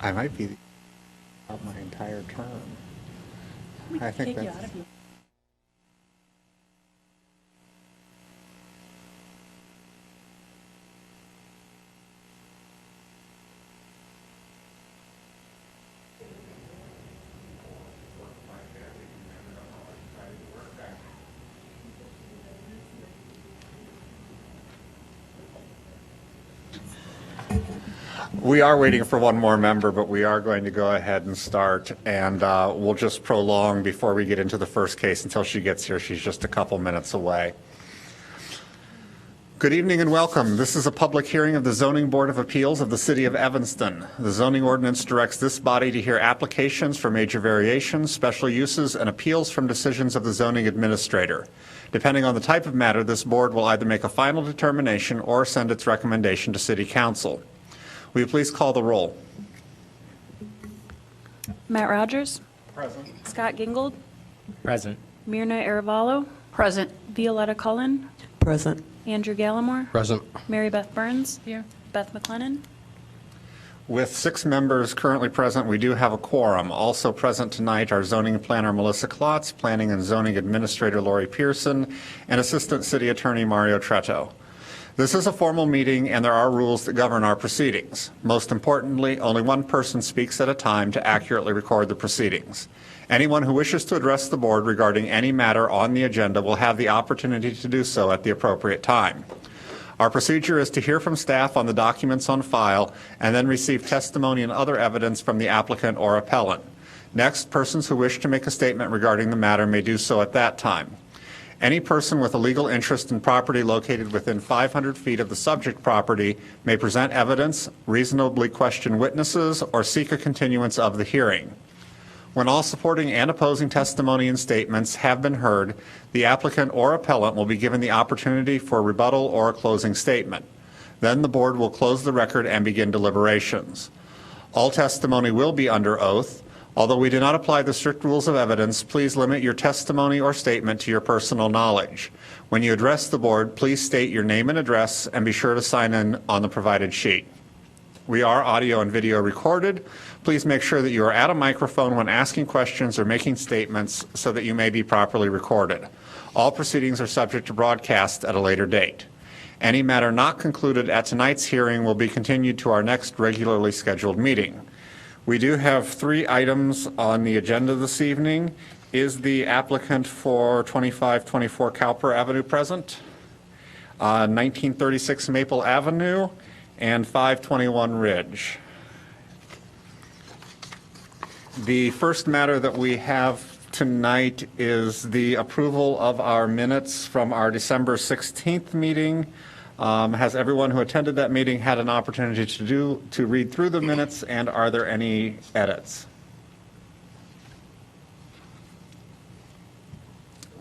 I might be out my entire term. I think Take you that's... out of you. We are waiting for one more member, but we are going to go ahead and start, and we'll just prolong before we get into the first case until she gets here. She's just a couple minutes away. Good evening and welcome. This is a public hearing of the Zoning Board of Appeals of the City of Evanston. The zoning ordinance directs this body to hear applications for major variations, special uses, and appeals from decisions of the zoning administrator. Depending on the type of matter, this board will either make a final determination or send its recommendation to City Council. Will you please call the roll? Matt Rogers. Present. Scott Gingold. Present. Myrna Aravallo. Present. Violetta Cullen. Present. Andrew Gallimore. Present. Mary Beth Burns. Here. Beth McLennan. With 6 members currently present, we do have a quorum. Also present tonight are zoning planner Melissa Klotz, planning and zoning administrator Lori Pearson, and assistant city attorney Mario Tretto. This is a formal meeting and there are rules that govern our proceedings. Most importantly, only one person speaks at a time to accurately record the proceedings. Anyone who wishes to address the board regarding any matter on the agenda will have the opportunity to do so at the appropriate time. Our procedure is to hear from staff on the documents on file and then receive testimony and other evidence from the applicant or appellant. Next, persons who wish to make a statement regarding the matter may do so at that time. Any person with a legal interest in property located within 500 feet of the subject property may present evidence, reasonably question witnesses, or seek a continuance of the hearing. When all supporting and opposing testimony and statements have been heard, the applicant or appellant will be given the opportunity for rebuttal or a closing statement. Then the board will close the record and begin deliberations. All testimony will be under oath. Although we do not apply the strict rules of evidence, please limit your testimony or statement to your personal knowledge. When you address the board, please state your name and address and be sure to sign in on the provided sheet. We are audio and video recorded. Please make sure that you are at a microphone when asking questions or making statements so that you may be properly recorded. All proceedings are subject to broadcast at a later date. Any matter not concluded at tonight's hearing will be continued to our next regularly scheduled meeting. We do have 3 items on the agenda this evening. Is the applicant for 2524 Cowper Avenue present? 1936 Maple Avenue and 521 Ridge. The first matter that we have tonight is the approval of our minutes from our December 16th meeting. Has everyone who attended that meeting had an opportunity to read through the minutes, and are there any edits?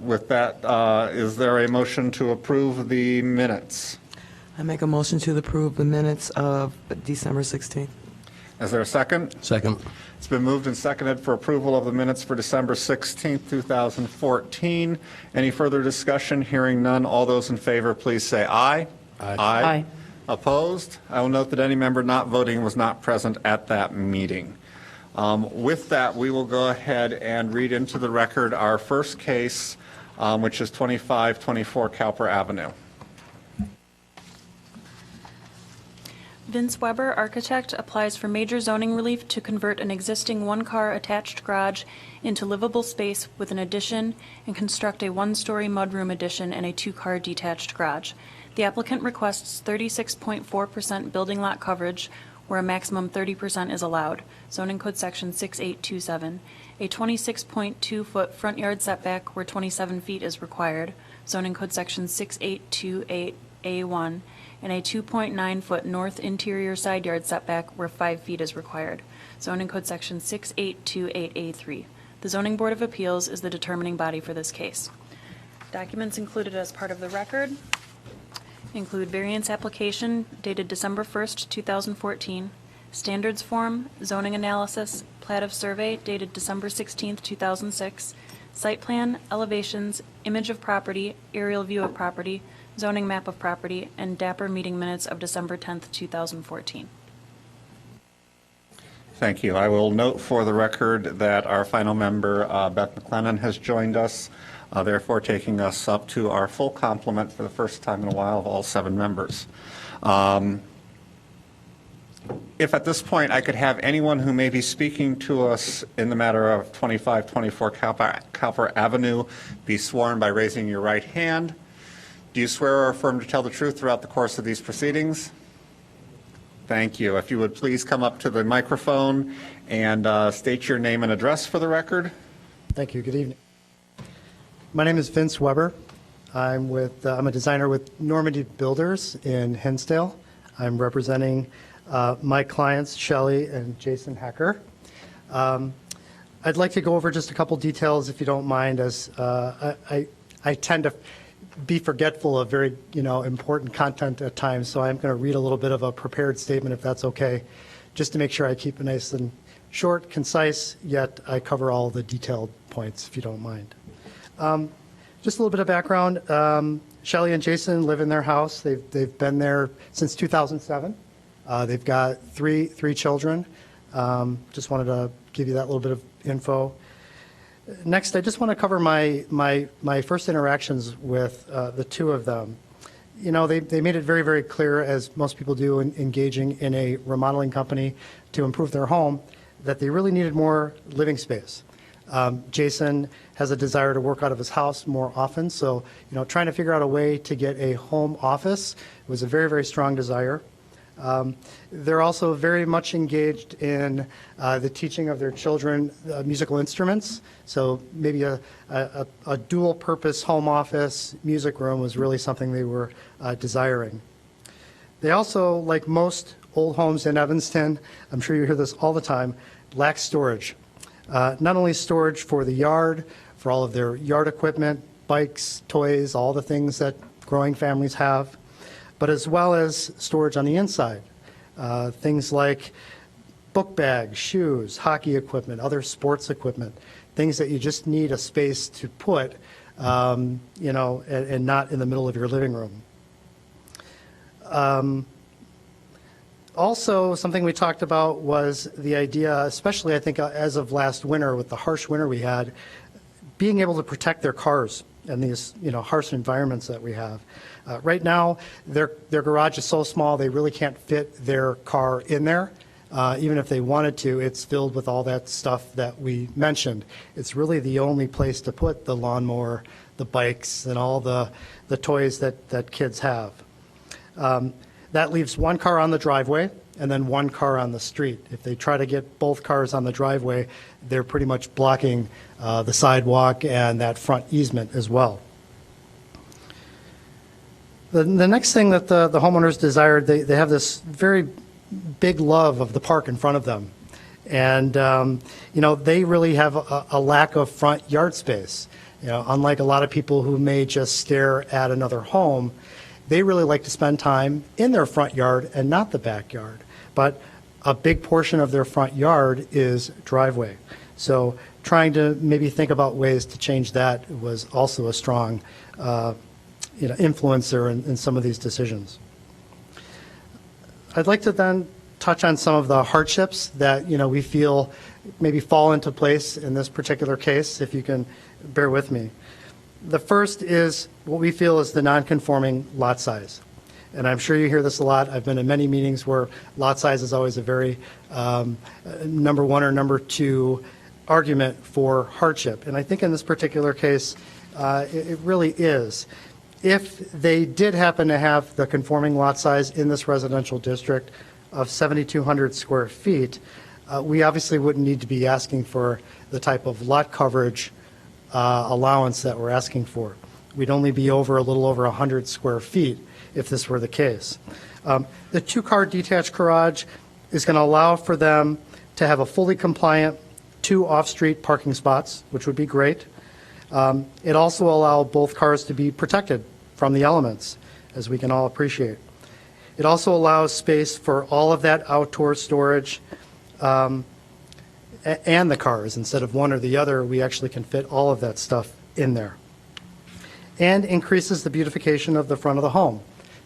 With that, is there a motion to approve the minutes? I make a motion to approve the minutes of December 16th. Is there a second? Second. It's been moved and seconded for approval of the minutes for December 16th, 2014. Any further discussion? Hearing none. All those in favor, please say aye. Aye. Aye. Opposed? I will note that any member not voting was not present at that meeting. With that, we will go ahead and read into the record our first case, which is 2524 Cowper Avenue. Vince Weber, architect, applies for major zoning relief to convert an existing one-car attached garage into livable space with an addition and construct a one-story mudroom addition and a 2-car detached garage. The applicant requests 36.4% building lot coverage, where a maximum 30% is allowed. Zoning Code Section 6827. A 26.2-foot front yard setback where 27 feet is required. Zoning Code Section 6828A1. And a 2.9-foot north interior side yard setback where 5 feet is required. Zoning Code Section 6828A3. The Zoning Board of Appeals is the determining body for this case. Documents included as part of the record include variance application dated December 1st, 2014, standards form, zoning analysis, plat of survey dated December 16th, 2006, site plan, elevations, image of property, aerial view of property, zoning map of property, and DAPR meeting minutes of December 10th, 2014. Thank you. I will note for the record that our final member, Beth McLennan, has joined us, therefore taking us up to our full complement for the first time in a while of all 7 members. If at this point I could have anyone who may be speaking to us in the matter of 2524 Cowper Avenue be sworn by raising your right hand. Do you swear or affirm to tell the truth throughout the course of these proceedings? Thank you. If you would please come up to the microphone and state your name and address for the record. Thank you. Good evening. My name is Vince Weber. I'm a designer with Normandy Builders in Hinsdale. I'm representing my clients, Shelley and Jason Hecker. I'd like to go over just a couple details, if you don't mind, as I tend to be forgetful of very, important content at times. So I'm going to read a little bit of a prepared statement, if that's okay, just to make sure I keep it nice and short, concise, yet I cover all the detailed points, if you don't mind. Just a little bit of background. Shelley and Jason live in their house. They've been there since 2007. They've got three children. Just wanted to give you that little bit of info. Next, I just want to cover my first interactions with the two of them. They made it very, very clear, as most people do in engaging in a remodeling company to improve their home, that they really needed more living space. Jason has a desire to work out of his house more often, so trying to figure out a way to get a home office was a very, very strong desire. They're also very much engaged in the teaching of their children musical instruments, so maybe a dual-purpose home office music room was really something they were desiring. They also, like most old homes in Evanston, I'm sure you hear this all the time, lack storage. Not only storage for the yard, for all of their yard equipment, bikes, toys, all the things that growing families have, but as well as storage on the inside. Things like book bags, shoes, hockey equipment, other sports equipment, things that you just need a space to put, and not in the middle of your living room. Also, something we talked about was the idea, especially I think as of last winter with the harsh winter we had, being able to protect their cars in these harsh environments that we have. Right now, their garage is so small they really can't fit their car in there. Even if they wanted to, it's filled with all that stuff that we mentioned. It's really the only place to put the lawnmower, the bikes, and all the toys that kids have. That leaves one car on the driveway and then one car on the street. If they try to get both cars on the driveway, they're pretty much blocking the sidewalk and that front easement as well. The next thing that the homeowners desired, they have this very big love of the park in front of them. And, they really have a lack of front yard space. Unlike a lot of people who may just stare at another home, they really like to spend time in their front yard and not the backyard. But a big portion of their front yard is driveway. So trying to maybe think about ways to change that was also a strong influencer in some of these decisions. I'd like to then touch on some of the hardships that we feel maybe fall into place in this particular case, if you can bear with me. The first is what we feel is the non-conforming lot size. And I'm sure you hear this a lot. I've been in many meetings where lot size is always a very number one or number two argument for hardship. And I think in this particular case, it really is. If they did happen to have the conforming lot size in this residential district of 7,200 square feet, we obviously wouldn't need to be asking for the type of lot coverage allowance that we're asking for. We'd only be a little over 100 square feet if this were the case. The two-car detached garage is going to allow for them to have a fully compliant 2 off-street parking spots, which would be great. It also allows both cars to be protected from the elements, as we can all appreciate. It also allows space for all of that outdoor storage and the cars. Instead of one or the other, we actually can fit all of that stuff in there. And increases the beautification of the front of the home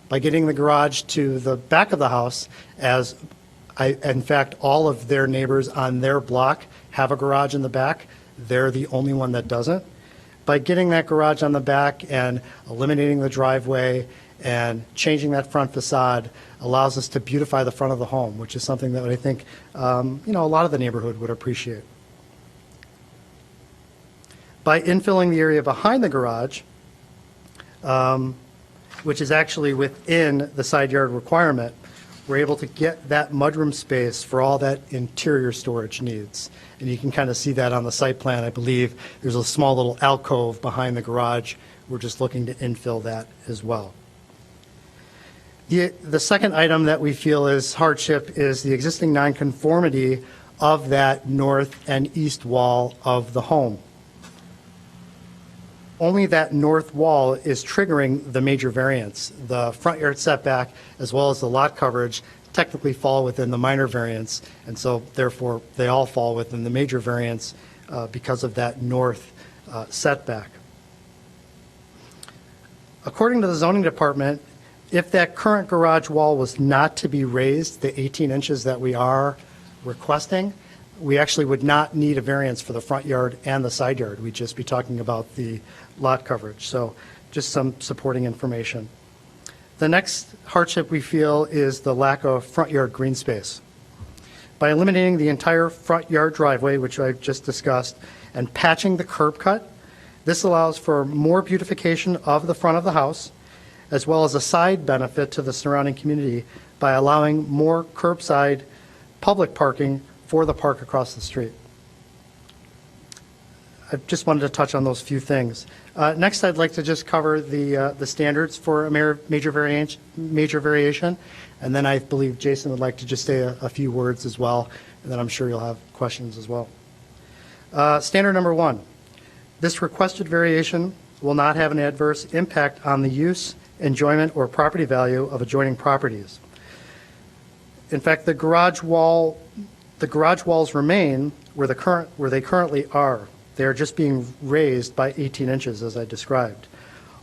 by getting the garage to the back of the house as In fact, all of their neighbors on their block have a garage in the back. They're the only one that doesn't. By getting that garage on the back and eliminating the driveway and changing that front facade allows us to beautify the front of the home, which is something that I think, a lot of the neighborhood would appreciate. By infilling the area behind the garage, which is actually within the side yard requirement, we're able to get that mudroom space for all that interior storage needs. And you can kind of see that on the site plan. I believe there's a small little alcove behind the garage. We're just looking to infill that as well. The second item that we feel is hardship is the existing nonconformity of that north and east wall of the home. Only that north wall is triggering the major variance. The front yard setback, as well as the lot coverage, technically fall within the minor variance, and so therefore they all fall within the major variance because of that north setback. According to the zoning department, if that current garage wall was not to be raised, the 18 inches that we are requesting, we actually would not need a variance for the front yard and the side yard. We'd just be talking about the lot coverage. So just some supporting information. The next hardship we feel is the lack of front yard green space. By eliminating the entire front yard driveway, which I've just discussed, and patching the curb cut, this allows for more beautification of the front of the house, as well as a side benefit to the surrounding community by allowing more curbside public parking for the park across the street. I just wanted to touch on those few things. Next, I'd like to just cover the standards for a major variation, and then I believe Jason would like to just say a few words as well, and then I'm sure you'll have questions as well. Standard number 1, this requested variation will not have an adverse impact on the use, enjoyment, or property value of adjoining properties. In fact, the garage walls remain where they currently are. They are just being raised by 18 inches, as I described.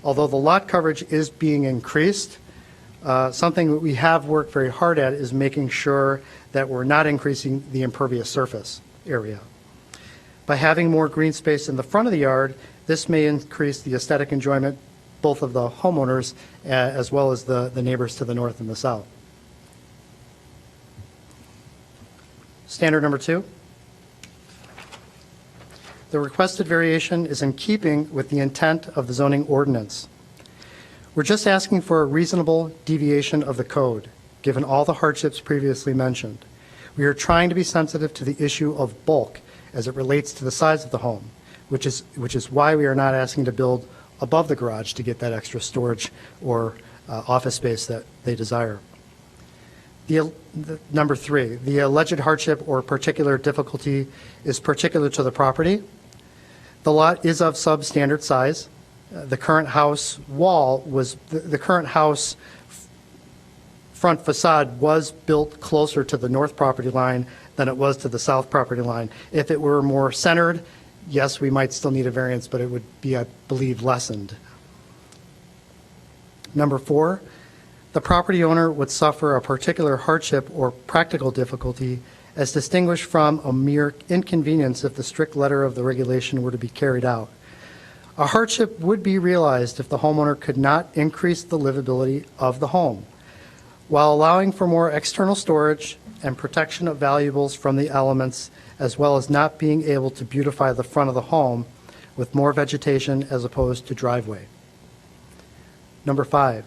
Although the lot coverage is being increased, something that we have worked very hard at is making sure that we're not increasing the impervious surface area. By having more green space in the front of the yard, this may increase the aesthetic enjoyment both of the homeowners as well as the neighbors to the north and the south. Standard number 2. The requested variation is in keeping with the intent of the zoning ordinance. We're just asking for a reasonable deviation of the code, given all the hardships previously mentioned. We are trying to be sensitive to the issue of bulk as it relates to the size of the home, which is why we are not asking to build above the garage to get that extra storage or office space that they desire. Number 3, the alleged hardship or particular difficulty is particular to the property. The lot is of substandard size. The current house the current house front facade was built closer to the north property line than it was to the south property line. If it were more centered, yes, we might still need a variance, but it would be, I believe, lessened. Number 4, the property owner would suffer a particular hardship or practical difficulty as distinguished from a mere inconvenience if the strict letter of the regulation were to be carried out. A hardship would be realized if the homeowner could not increase the livability of the home, while allowing for more external storage and protection of valuables from the elements, as well as not being able to beautify the front of the home with more vegetation as opposed to driveway. Number 5,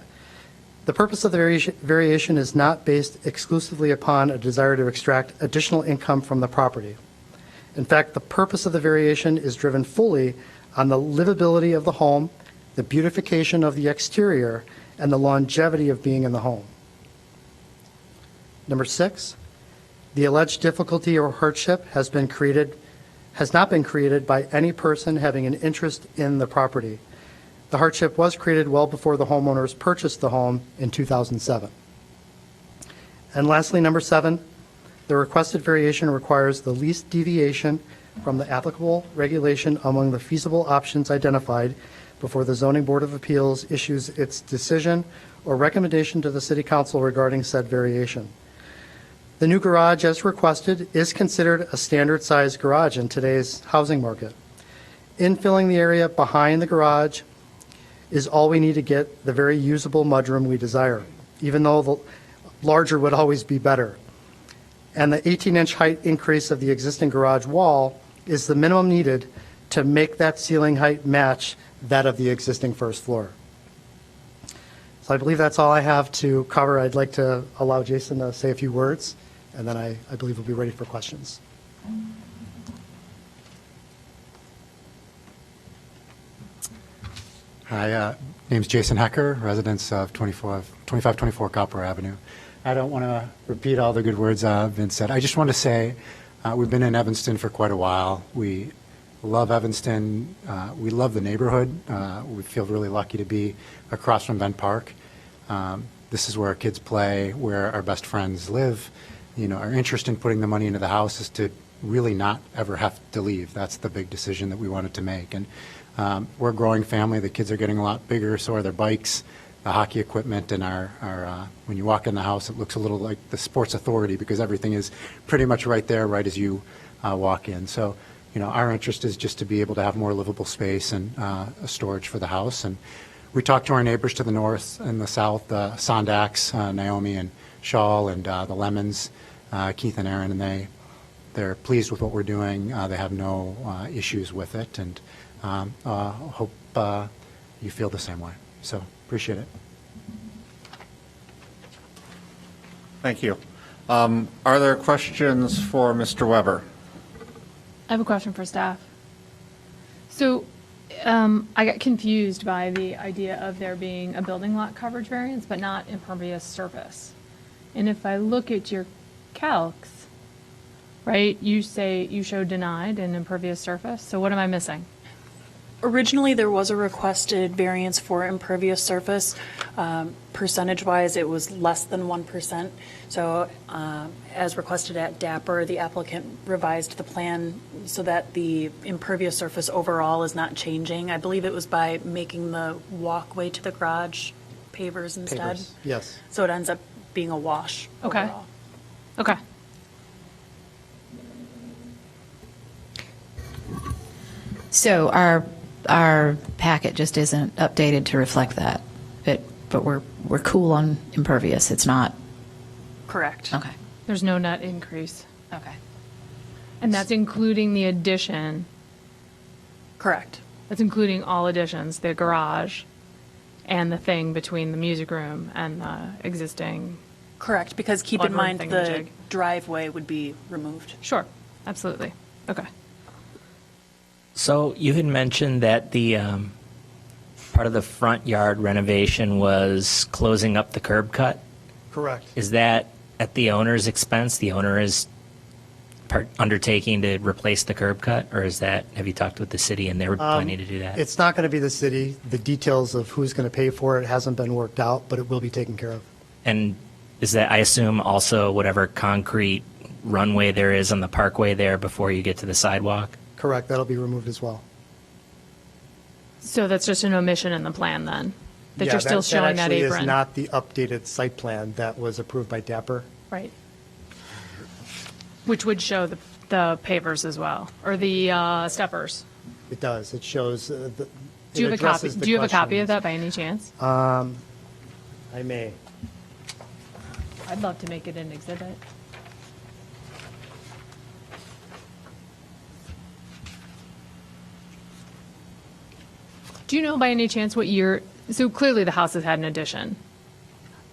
the purpose of the variation is not based exclusively upon a desire to extract additional income from the property. In fact, the purpose of the variation is driven fully on the livability of the home, the beautification of the exterior, and the longevity of being in the home. Number 6, the alleged difficulty or hardship has not been created by any person having an interest in the property. The hardship was created well before the homeowners purchased the home in 2007. And lastly, number 7, the requested variation requires the least deviation from the applicable regulation among the feasible options identified before the Zoning Board of Appeals issues its decision or recommendation to the City Council regarding said variation. The new garage, as requested, is considered a standard-sized garage in today's housing market. Infilling the area behind the garage is all we need to get the very usable mudroom we desire, even though the larger would always be better. And the 18-inch height increase of the existing garage wall is the minimum needed to make that ceiling height match that of the existing first floor. So I believe that's all I have to cover. I'd like to allow Jason to say a few words, and then I believe we'll be ready for questions. Hi, name's Jason Hecker, residents of 2524 Copper Avenue. I don't want to repeat all the good words have been said. I just want to say we've been in Evanston for quite a while. We love Evanston. We love the neighborhood. We feel really lucky to be across from Bent Park. This is where our kids play, where our best friends live. You know, our interest in putting the money into the house is to really not ever have to leave. That's the big decision that we wanted to make. And we're a growing family. The kids are getting a lot bigger, so are their bikes, the hockey equipment, and our when you walk in the house, it looks a little like the Sports Authority because everything is pretty much right there, right as you walk in. So, you know, our interest is just to be able to have more livable space and a storage for the house. And we talked to our neighbors to the north and the south, the Sondaks, Naomi and Shawl, and the Lemons, Keith and Aaron, and they're pleased with what we're doing. They have no issues with it, and hope you feel the same way. So appreciate it. Thank you. Are there questions for Mr. Weber? I have a question for staff. So I got confused by the idea of there being a building lot coverage variance, but not impervious surface. And if I look at your calcs, right, you show denied and impervious surface. So what am I missing? Originally, there was a requested variance for impervious surface. Percentage-wise, it was less than 1%. So as requested at DAPR, the applicant revised the plan so that the impervious surface overall is not changing. I believe it was by making the walkway to the garage pavers instead. Pavers, yes. So it ends up being a wash Okay. overall. Okay. So our packet just isn't updated to reflect that. But we're cool on impervious. It's not. Correct. Okay. There's no net increase. Okay. And that's including the addition. Correct. That's including all additions, the garage and the thing between the music room and the existing. Correct, because keep in Mudroom mind the thingamajig. driveway would be removed. Sure, absolutely. Okay. So you had mentioned that the part of the front yard renovation was closing up the curb cut. Correct. Is that at the owner's expense? The owner is undertaking to replace the curb cut, or is that, have you talked with the city and they were planning to do that? It's not going to be the city. The details of who's going to pay for it hasn't been worked out, but it will be taken care of. And is that, I assume, also whatever concrete runway there is on the parkway there before you get to the sidewalk? Correct, that'll be removed as well. So that's just an omission in the plan then? That Yeah, you're still showing that actually apron? is not the updated site plan that was approved by DAPR. Right. Which would show the pavers as well, or the steppers. It does, it shows, Do you have a copy? Do you have a copy of that by any chance? I may. I'd love to make it an exhibit. Do you know by any chance what year? So clearly the house has had an addition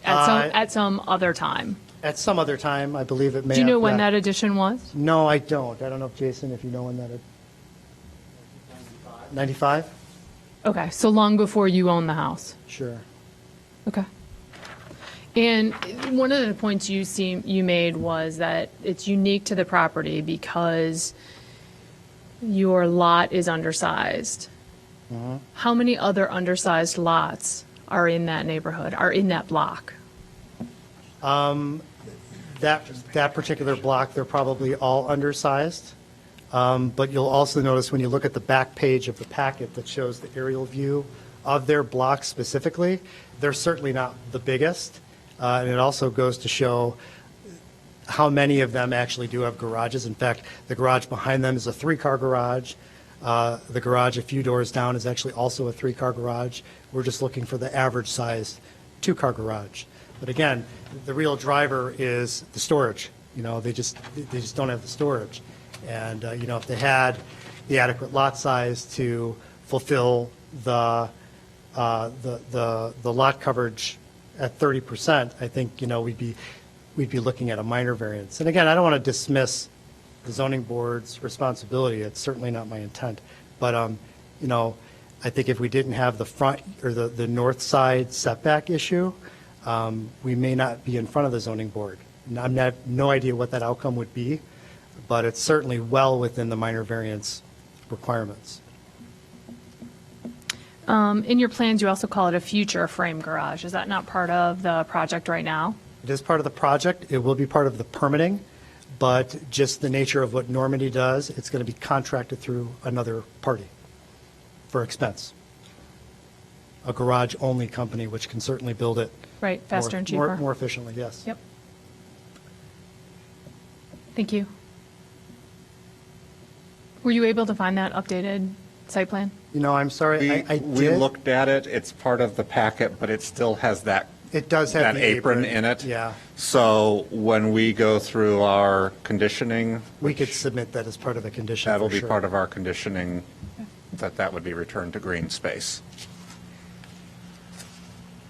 at some other time. At some other time, I believe it may Do you have. know when that addition was? No, I don't. I don't know if Jason, if you know when that. 95? Okay, so long before you owned the house. Sure. Okay. And one of the points you made was that it's unique to the property because your lot is undersized. How many other undersized lots are in that neighborhood, are in that block? That particular block, they're probably all undersized. But you'll also notice when you look at the back page of the packet that shows the aerial view of their block specifically, they're certainly not the biggest. And it also goes to show how many of them actually do have garages. In fact, the garage behind them is a 3-car garage. The garage a few doors down is actually also a 3-car garage. We're just looking for the average size 2-car garage. But again, the real driver is the storage. They just don't have the storage. And, if they had the adequate lot size to fulfill the lot coverage at 30%, I think, we'd be looking at a minor variance. And again, I don't want to dismiss the zoning board's responsibility. It's certainly not my intent. But, I think if we didn't have the front or the north side setback issue, we may not be in front of the zoning board. And I have no idea what that outcome would be, but it's certainly well within the minor variance requirements. In your plans, you also call it a future frame garage. Is that not part of the project right now? It is part of the project. It will be part of the permitting, but just the nature of what Normandy does, it's going to be contracted through another party for expense. A garage-only company, which can certainly build it. Right, faster and cheaper. More efficiently, yes. Yep. Thank you. Were you able to find that updated site plan? I'm sorry, I did. We looked at it, it's part of the packet, but it still has that. It does have that the apron in it. Yeah. So when we go through our conditioning, We could submit that as part of the condition. that'll for be sure. part of our conditioning, that would be returned to green space.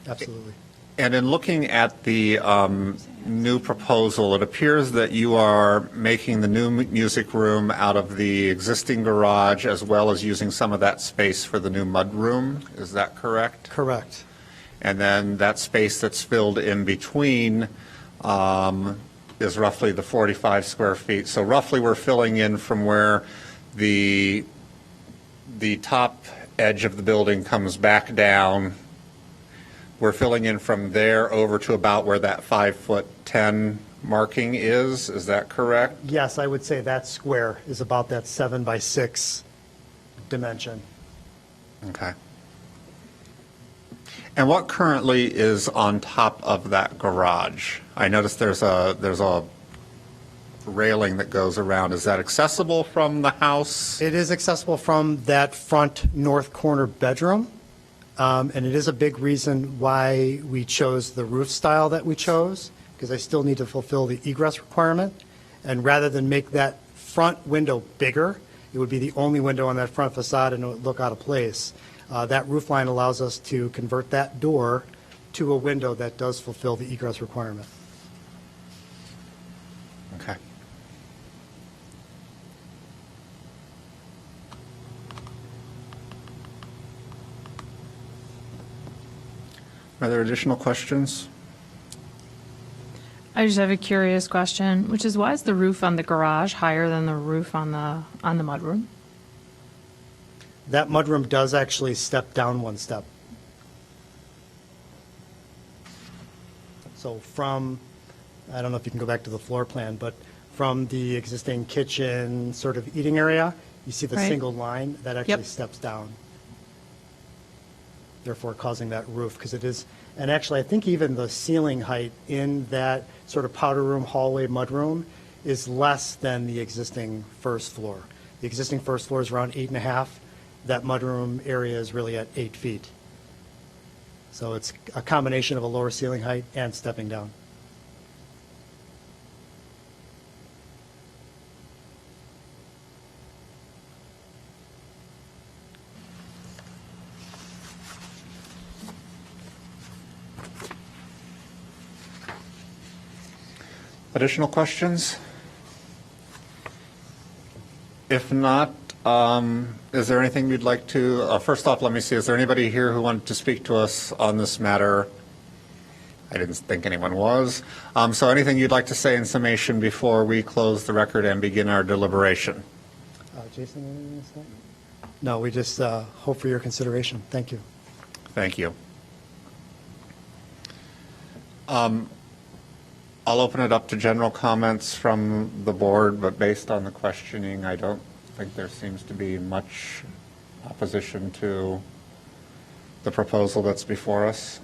Absolutely. And in looking at the new proposal, it appears that you are making the new music room out of the existing garage as well as using some of that space for the new mud room. Is that correct? Correct. And then that space that's filled in between is roughly the 45 square feet. So roughly we're filling in from where the top edge of the building comes back down. We're filling in from there over to about where that 5'10" marking is. Is that correct? Yes, I would say that square is about that 7x6 dimension. Okay. And what currently is on top of that garage? I noticed there's a railing that goes around. Is that accessible from the house? It is accessible from that front north corner bedroom, and it is a big reason why we chose the roof style that we chose, because I still need to fulfill the egress requirement. And rather than make that front window bigger, it would be the only window on that front facade and it would look out of place. That roof line allows us to convert that door to a window that does fulfill the egress requirement. Okay. Are there additional questions? I just have a curious question, which is why is the roof on the garage higher than the roof on the mudroom? That mudroom does actually step down one step. So from, I don't know if you can go back to the floor plan, but from the existing kitchen sort of eating area, you see the Right. single line that actually Yep. steps down, therefore causing that roof, because it is, and actually I think even the ceiling height in that sort of powder room, hallway, mudroom is less than the existing first floor. The existing first floor is around 8.5. That mudroom area is really at 8 feet. So it's a combination of a lower ceiling height and stepping down. Additional questions? If not, is there anything you'd like to, first off, let me see, is there anybody here who wanted to speak to us on this matter? I didn't think anyone was. So anything you'd like to say in summation before we close the record and begin our deliberation? Jason, anything to say? No, we just hope for your consideration. Thank you. Thank you. I'll open it up to general comments from the board, but based on the questioning, I don't think there seems to be much opposition to the proposal that's before us.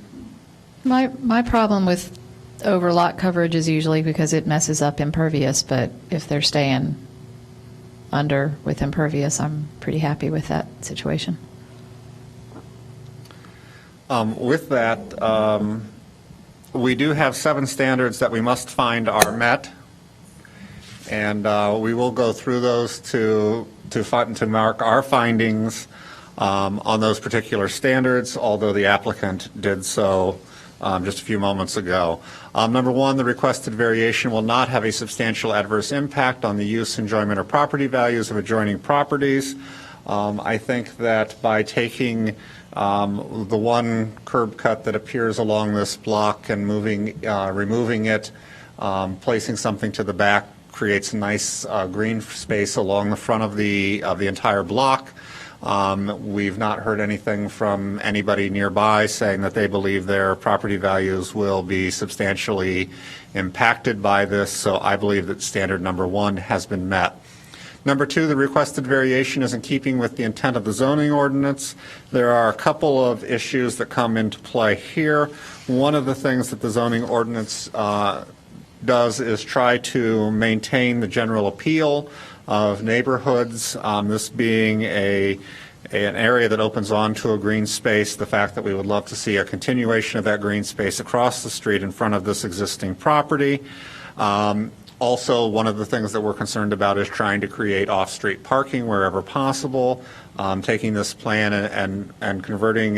My problem with over lot coverage is usually because it messes up impervious, but if they're staying under with impervious, I'm pretty happy with that situation. With that, we do have 7 standards that we must find are met, and we will go through those to mark our findings on those particular standards, although the applicant did so just a few moments ago. Number 1, the requested variation will not have a substantial adverse impact on the use, enjoyment, or property values of adjoining properties. I think that by taking the one curb cut that appears along this block and removing it, placing something to the back creates a nice green space along the front of the entire block. We've not heard anything from anybody nearby saying that they believe their property values will be substantially impacted by this, so I believe that standard number 1 has been met. Number 2, the requested variation is in keeping with the intent of the zoning ordinance. There are a couple of issues that come into play here. One of the things that the zoning ordinance does is try to maintain the general appeal of neighborhoods, this being an area that opens onto a green space, the fact that we would love to see a continuation of that green space across the street in front of this existing property. Also, one of the things that we're concerned about is trying to create off-street parking wherever possible, taking this plan and converting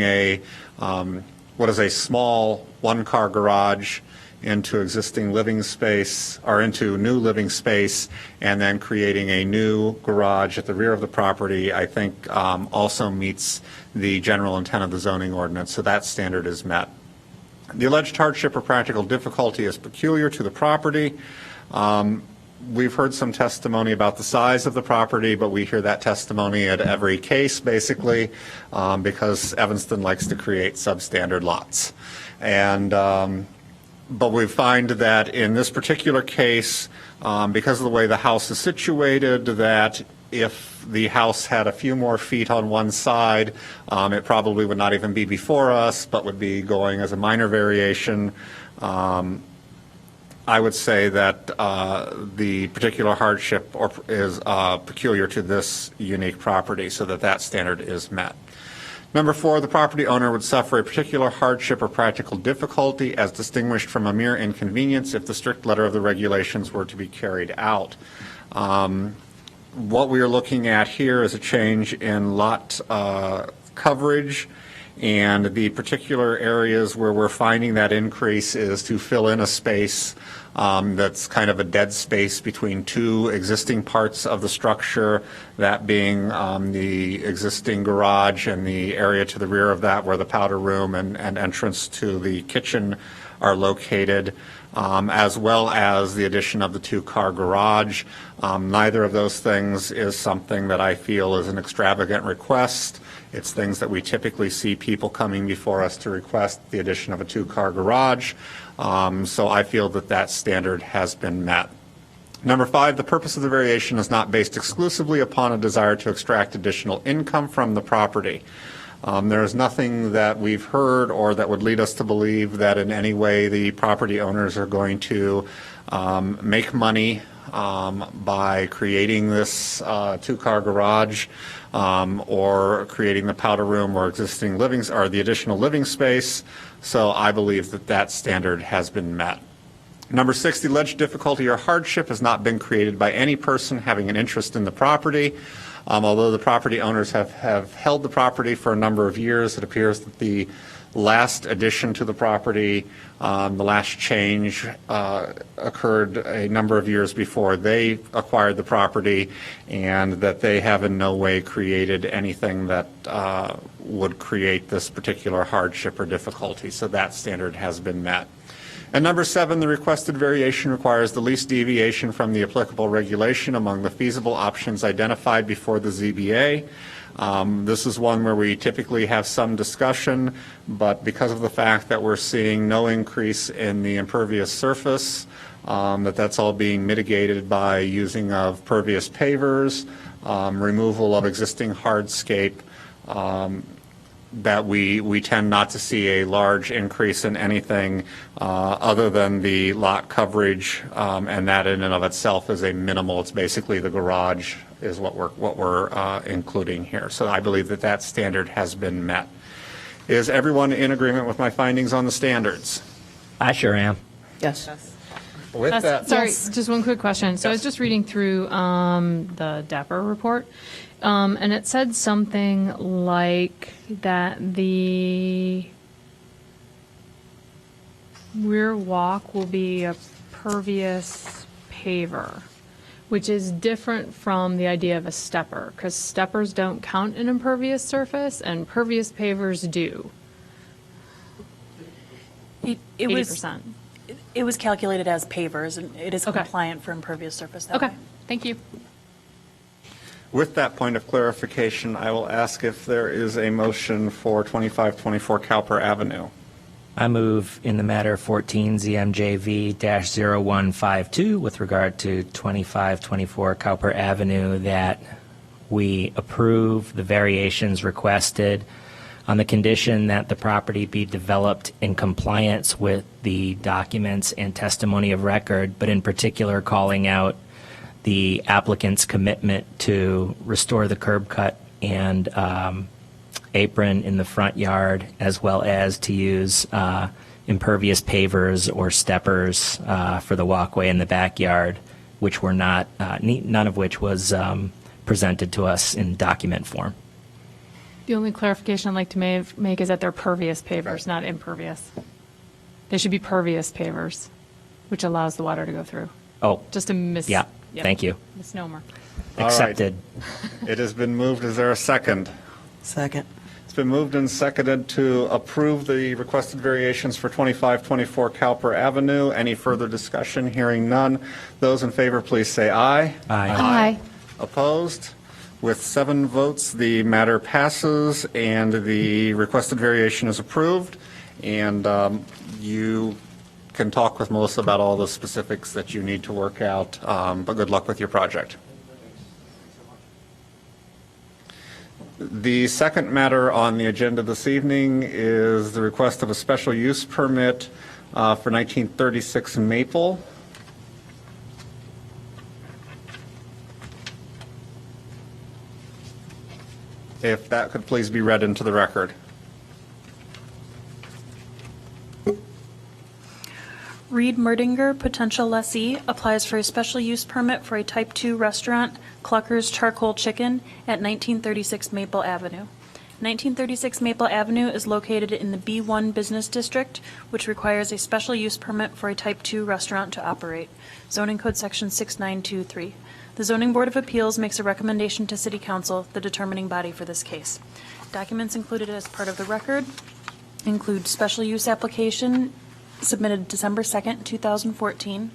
what is a small one-car garage into existing living space, or into new living space, and then creating a new garage at the rear of the property, I think also meets the general intent of the zoning ordinance, so that standard is met. The alleged hardship or practical difficulty is peculiar to the property. We've heard some testimony about the size of the property, but we hear that testimony at every case, basically, because Evanston likes to create substandard lots. But we find that in this particular case, because of the way the house is situated, that if the house had a few more feet on one side, it probably would not even be before us, but would be going as a minor variation. I would say that the particular hardship is peculiar to this unique property, so that standard is met. Number 4, the property owner would suffer a particular hardship or practical difficulty as distinguished from a mere inconvenience if the strict letter of the regulations were to be carried out. What we are looking at here is a change in lot coverage, and the particular areas where we're finding that increase is to fill in a space that's kind of a dead space between 2 existing parts of the structure, that being the existing garage and the area to the rear of that where the powder room and entrance to the kitchen are located, as well as the addition of the 2-car garage. Neither of those things is something that I feel is an extravagant request. It's things that we typically see people coming before us to request the addition of a 2-car garage. So I feel that standard has been met. Number 5, the purpose of the variation is not based exclusively upon a desire to extract additional income from the property. There is nothing that we've heard or that would lead us to believe that in any way the property owners are going to make money by creating this 2-car garage or creating the powder room or existing or the additional living space. So I believe that standard has been met. Number 6, the alleged difficulty or hardship has not been created by any person having an interest in the property. Although the property owners have held the property for a number of years, it appears that the last addition to the property, the last change occurred a number of years before they acquired the property, and that they have in no way created anything that would create this particular hardship or difficulty. So that standard has been met. And number 7, the requested variation requires the least deviation from the applicable regulation among the feasible options identified before the ZBA. This is one where we typically have some discussion, but because of the fact that we're seeing no increase in the impervious surface, that's all being mitigated by using of pervious pavers, removal of existing hardscape, that we tend not to see a large increase in anything other than the lot coverage, and that in and of itself is a minimal. It's basically the garage is what we're including here. So I believe that that standard has been met. Is everyone in agreement with my findings on the standards? I sure am. Yes. With that, Sorry, just one quick question. So I was Yes. just reading through the DAPR report, and it said something like that the rear walk will be a pervious paver, which is different from the idea of a stepper, because steppers don't count an impervious surface, and pervious pavers do, It was 80%. It was calculated as pavers, and it is Okay. compliant for impervious surface that Okay, way. thank you. with that point of clarification, I will ask if there is a motion for 2524 Cowper Avenue. I move in the matter 14 ZMJV-0152 with regard to 2524 Cowper Avenue that we approve the variations requested on the condition that the property be developed in compliance with the documents and testimony of record, but in particular calling out the applicant's commitment to restore the curb cut and apron in the front yard, as well as to use impervious pavers or steppers for the walkway in the backyard, which were not, none of which was presented to us in document form. The only clarification I'd like to make is that they're pervious pavers, Right. not impervious. They should be pervious pavers, which allows the water to go through. Oh, Just a yeah, thank you. misnomer. All right. Accepted. It has been moved. Is there a second? Second. It's been moved and seconded to approve the requested variations for 2524 Cowper Avenue. Any further discussion? Hearing none. Those in favor, please say aye. Aye. Opposed? With 7 votes, the matter passes and the requested variation is approved. And you can talk with Melissa about all the specifics that you need to work out, but good luck with your project. The second matter on the agenda this evening is the request of a special use permit for 1936 Maple. If that could please be read into the record. Reed Merdinger, potential lessee, applies for a special use permit for a Type 2 restaurant, Clucker's Charcoal Chicken, at 1936 Maple Avenue. 1936 Maple Avenue is located in the B1 Business District, which requires a special use permit for a Type 2 restaurant to operate. Zoning Code Section 6923. The Zoning Board of Appeals makes a recommendation to City Council, the determining body for this case. Documents included as part of the record include special use application submitted December 2nd, 2014,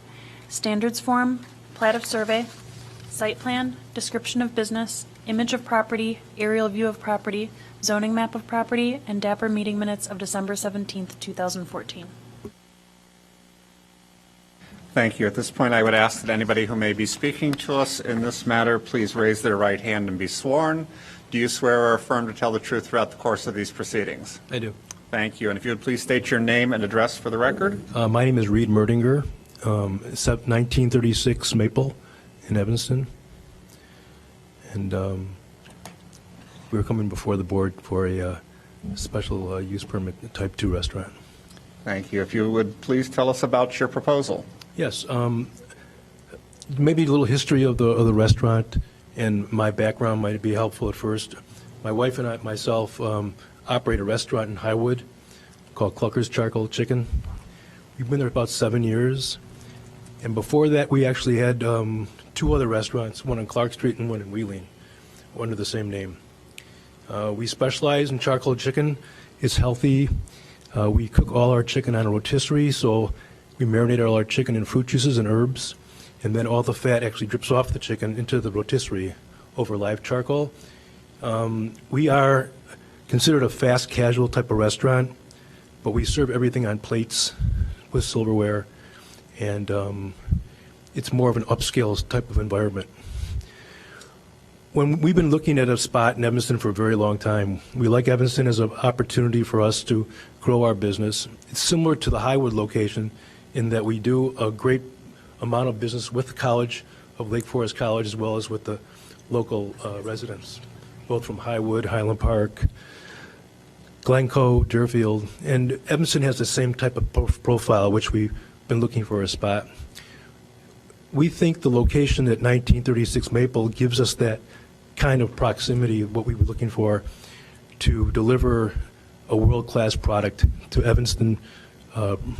standards form, plat of survey, site plan, description of business, image of property, aerial view of property, zoning map of property, and DAPR meeting minutes of December 17th, 2014. Thank you. At this point, I would ask that anybody who may be speaking to us in this matter, please raise their right hand and be sworn. Do you swear or affirm to tell the truth throughout the course of these proceedings? I do. Thank you. And if you would please state your name and address for the record. My name is Reed Merdinger, 1936 Maple in Evanston. And we're coming before the board for a special use permit, a Type 2 restaurant. Thank you. If you would please tell us about your proposal. Yes, maybe a little history of the restaurant and my background might be helpful at first. My wife and myself operate a restaurant in Highwood called Clucker's Charcoal Chicken. We've been there about 7 years. And before that, we actually had 2 other restaurants, one on Clark Street and one in Wheeling, under the same name. We specialize in charcoal chicken. It's healthy. We cook all our chicken on a rotisserie, so we marinate all our chicken in fruit juices and herbs, and then all the fat actually drips off the chicken into the rotisserie over live charcoal. We are considered a fast casual type of restaurant, but we serve everything on plates with silverware, and it's more of an upscale type of environment. When we've been looking at a spot in Evanston for a very long time, we like Evanston as an opportunity for us to grow our business. It's similar to the Highwood location in that we do a great amount of business with the College of Lake Forest College as well as with the local residents, both from Highwood, Highland Park, Glencoe, Deerfield, and Evanston has the same type of profile, which we've been looking for a spot. We think the location at 1936 Maple gives us that kind of proximity of what we were looking for to deliver a world-class product to Evanston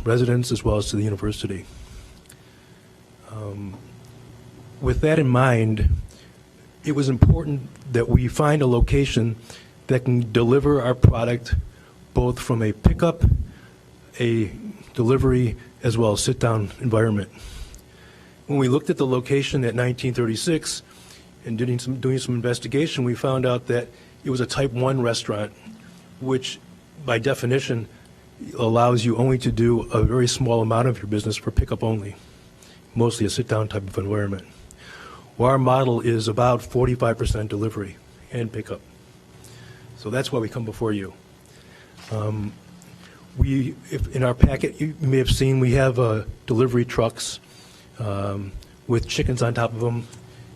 residents as well as to the university. With that in mind, it was important that we find a location that can deliver our product both from a pickup, a delivery, as well as sit-down environment. When we looked at the location at 1936 and doing some investigation, we found out that it was a type 1 restaurant, which by definition allows you only to do a very small amount of your business for pickup only, mostly a sit-down type of environment. Well, our model is about 45% delivery and pickup. So that's why we come before you. If in our packet, you may have seen, we have delivery trucks with chickens on top of them.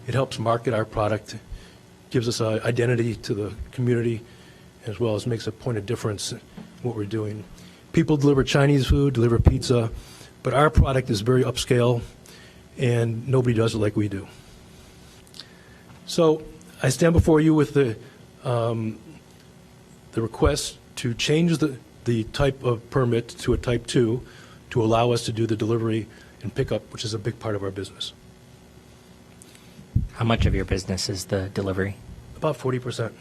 It helps market our product, gives us an identity to the community, as well as makes a point of difference in what we're doing. People deliver Chinese food, deliver pizza, but our product is very upscale, and nobody does it like we do. So I stand before you with the request to change the type of permit to a type 2 to allow us to do the delivery and pickup, which is a big part of our business. How much of your business is the delivery? About 40%.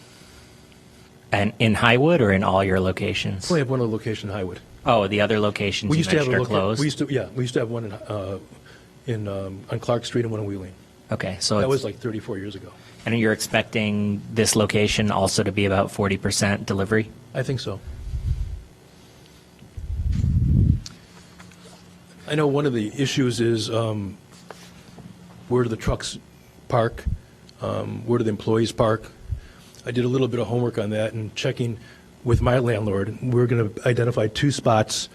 And in Highwood or in all your locations? We only have one other location in Highwood. Oh, the other locations you mentioned are closed? We used to have one on Clark Street and one in Wheeling. Okay, so That it's, was like 34 years ago. and you're expecting this location also to be about 40% delivery? I think so. I know one of the issues is where do the trucks park? Where do the employees park? I did a little bit of homework on that and checking with my landlord. We're going to identify 2 spots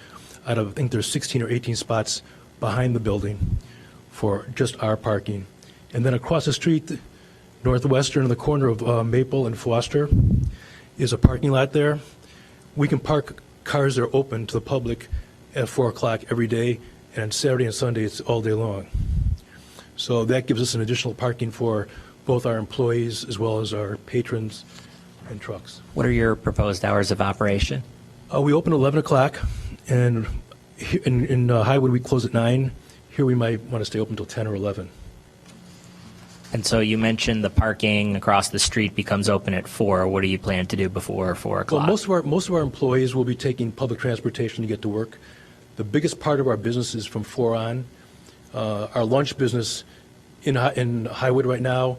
out of, I think there's 16 or 18 spots behind the building for just our parking. And then across the street, northwestern in the corner of Maple and Foster, is a parking lot there. We can park cars that are open to the public at 4 o'clock every day, and on Saturday and Sunday, it's all day long. So that gives us an additional parking for both our employees as well as our patrons and trucks. What are your proposed hours of operation? We open at 11 o'clock, and in Highwood, we close at 9. Here, we might want to stay open until 10 or 11. And so you mentioned the parking across the street becomes open at 4. What do you plan to do before 4 o'clock? Well, most of our employees will be taking public transportation to get to work. The biggest part of our business is from 4 on. Our lunch business in Highwood right now,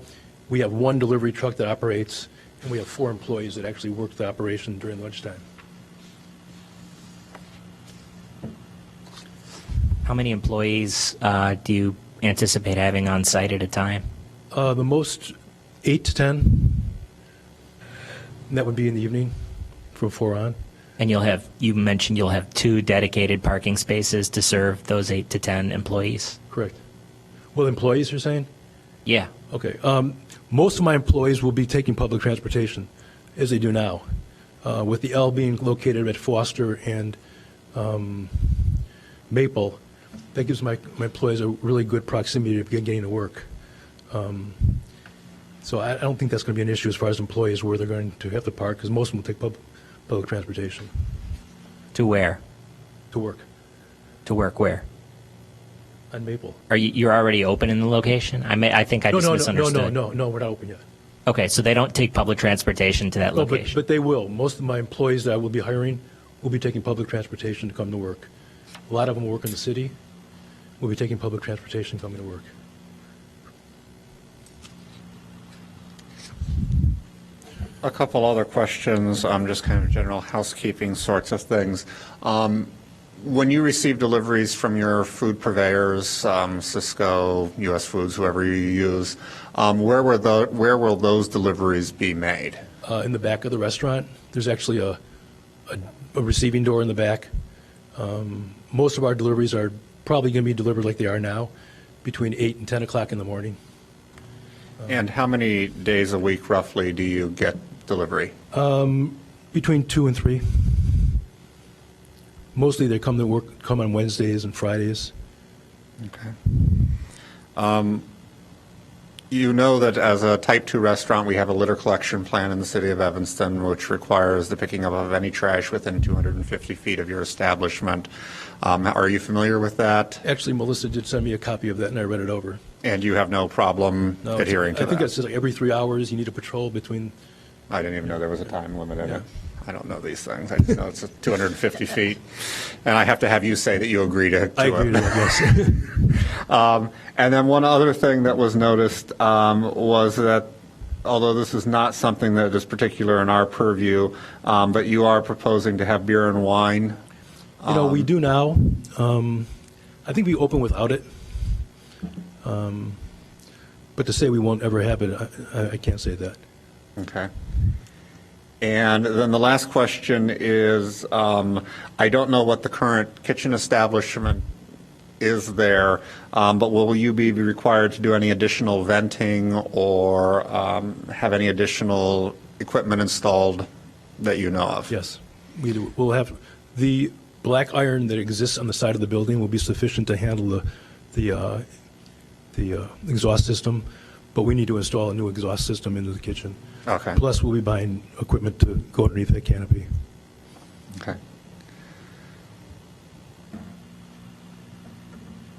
we have 1 delivery truck that operates, and we have 4 employees that actually work the operation during lunchtime. How many employees do you anticipate having on site at a time? The most 8 to 10. And that would be in the evening from 4 on. And you mentioned you'll have 2 dedicated parking spaces to serve those 8 to 10 employees? Correct. Well, employees, you're saying? Yeah. Okay. Most of my employees will be taking public transportation, as they do now, with the L being located at Foster and Maple. That gives my employees a really good proximity to getting to work. So I don't think that's going to be an issue as far as employees where they're going to have to park, because most of them will take public transportation To where? to work To work where? on Maple. You're already open in the location? I think I just misunderstood. No, we're not open yet. Okay, so they don't take public transportation to that No, location? but they will. Most of my employees that I will be hiring will be taking public transportation to come to work. A lot of them work in the city, will be taking public transportation coming to work. A couple other questions, just kind of general housekeeping sorts of things. When you receive deliveries from your food purveyors, Cisco, US Foods, whoever you use, where will those deliveries be made? In the back of the restaurant, there's actually a receiving door in the back. Most of our deliveries are probably going to be delivered like they are now, between 8 and 10 o'clock in the morning. And how many days a week roughly do you get delivery? Between 2 and 3. Mostly they come on Wednesdays and Fridays. Okay. You know that as a type 2 restaurant, we have a litter collection plan in the city of Evanston, which requires the picking up of any trash within 250 feet of your establishment. Are you familiar with that? Actually, Melissa did send me a copy of that, and I read it over. And you have no problem No, adhering to that? I think it's like every 3 hours, you need a patrol between. I didn't even know there was a time limit in Yeah. it. I don't know these things. I just know it's 250 feet. And I have to have you say that you agree to I agree it. to that, yes. And then one other thing that was noticed was that, although this is not something that is particular in our purview, but you are proposing to have beer and wine. We do now. I think we open without it. But to say we won't ever have it, I can't say that. Okay. And then the last question is, I don't know what the current kitchen establishment is there, but will you be required to do any additional venting or have any additional equipment installed that you know of? Yes, we do. We'll have the black iron that exists on the side of the building will be sufficient to handle the exhaust system, but we need to install a new exhaust system into the kitchen. Okay. Plus, we'll be buying equipment to go underneath that canopy. Okay.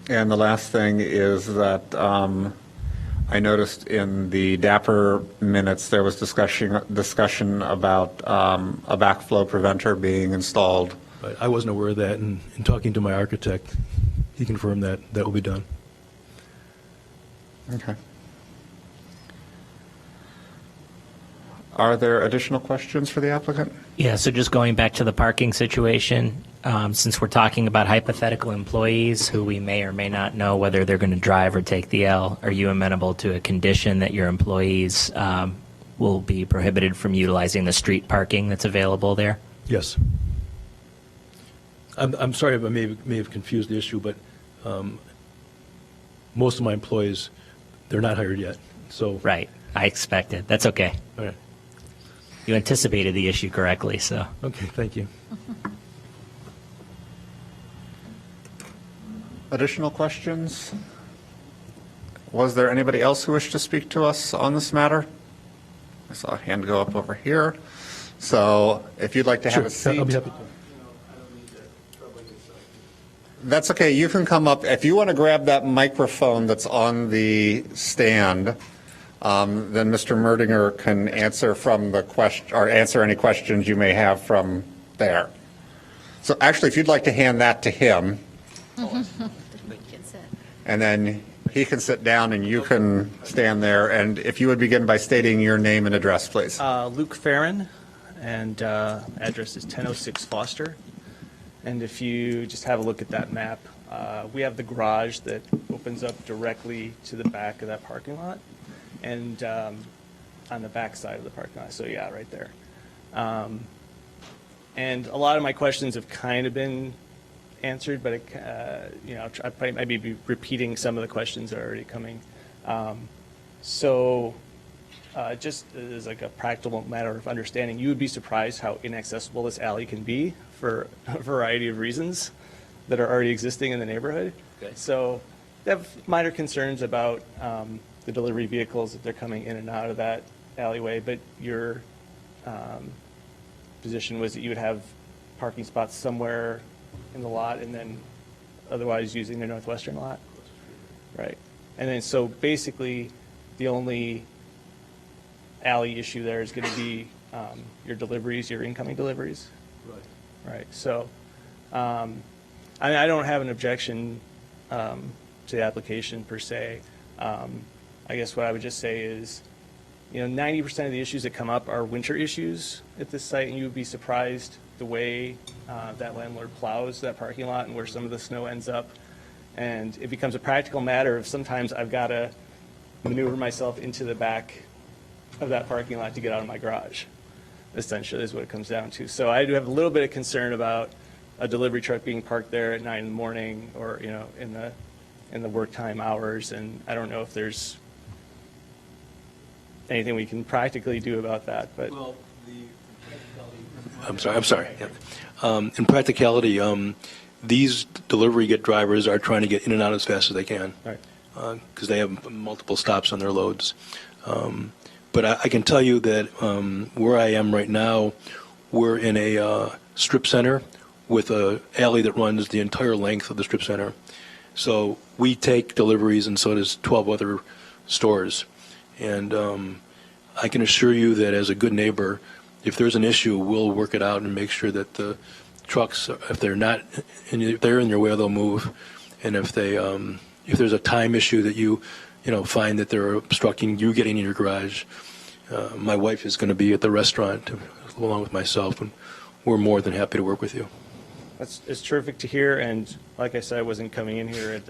And the last thing is that I noticed in the DAPR minutes, there was discussion about a backflow preventer being installed. But I wasn't aware of that, and in talking to my architect, he confirmed that that will be done. Okay. Are there additional questions for the applicant? Yeah, so just going back to the parking situation, since we're talking about hypothetical employees who we may or may not know whether they're going to drive or take the L, are you amenable to a condition that your employees will be prohibited from utilizing the street parking that's available there? Yes. I'm sorry if I may have confused the issue, but most of my employees, they're not hired yet, so. Right, I expected. That's okay. All right. You anticipated the issue correctly, so. Okay, thank you. Additional questions? Was there anybody else who wished to speak to us on this matter? I saw a hand go up over here. So if you'd like to have a Sure, I'll be seat. happy to. That's okay. You can come up. If you want to grab that microphone that's on the stand, then Mr. Merdinger can answer from the question, or answer any questions you may have from there. So actually, if you'd like to hand that to him, and then he can sit down and you can stand there. And if you would begin by stating your name and address, please. Luke Farron, and address is 1006 Foster. And if you just have a look at that map, we have the garage that opens up directly to the back of that parking lot, and on the back side of the parking lot. So yeah, right there. And a lot of my questions have kind of been answered, but I might be repeating some of the questions that are already coming. Just as like a practical matter of understanding, you would be surprised how inaccessible this alley can be for a variety of reasons that are already existing in the neighborhood. Okay. So they have minor concerns about the delivery vehicles that they're coming in and out of that alleyway, but your position was that you would have parking spots somewhere in the lot and then otherwise using the northwestern lot. Right. And then so basically the only alley issue there is going to be your deliveries, your incoming deliveries. Right. Right. So I don't have an objection to the application per se. I guess what I would just say is 90% of the issues that come up are winter issues at this site, and you would be surprised the way that landlord plows that parking lot and where some of the snow ends up. And it becomes a practical matter of sometimes I've got to maneuver myself into the back of that parking lot to get out of my garage, essentially, is what it comes down to. So I do have a little bit of concern about a delivery truck being parked there at 9 in the morning or, in the work time hours, and I don't know if there's anything we can practically do about that, but. Well, I'm sorry. Yeah. In practicality, these delivery drivers are trying to get in and out as fast as they can. Right. Because they have multiple stops on their loads. But I can tell you that where I am right now, we're in a strip center with an alley that runs the entire length of the strip center. So we take deliveries, and so does 12 other stores. And I can assure you that as a good neighbor, if there's an issue, we'll work it out and make sure that the trucks, if they're in your way, they'll move. And if there's a time issue that you find that they're obstructing you getting in your garage, my wife is going to be at the restaurant along with myself, and we're more than happy to work with you. It's terrific to hear, and like I said, I wasn't coming in here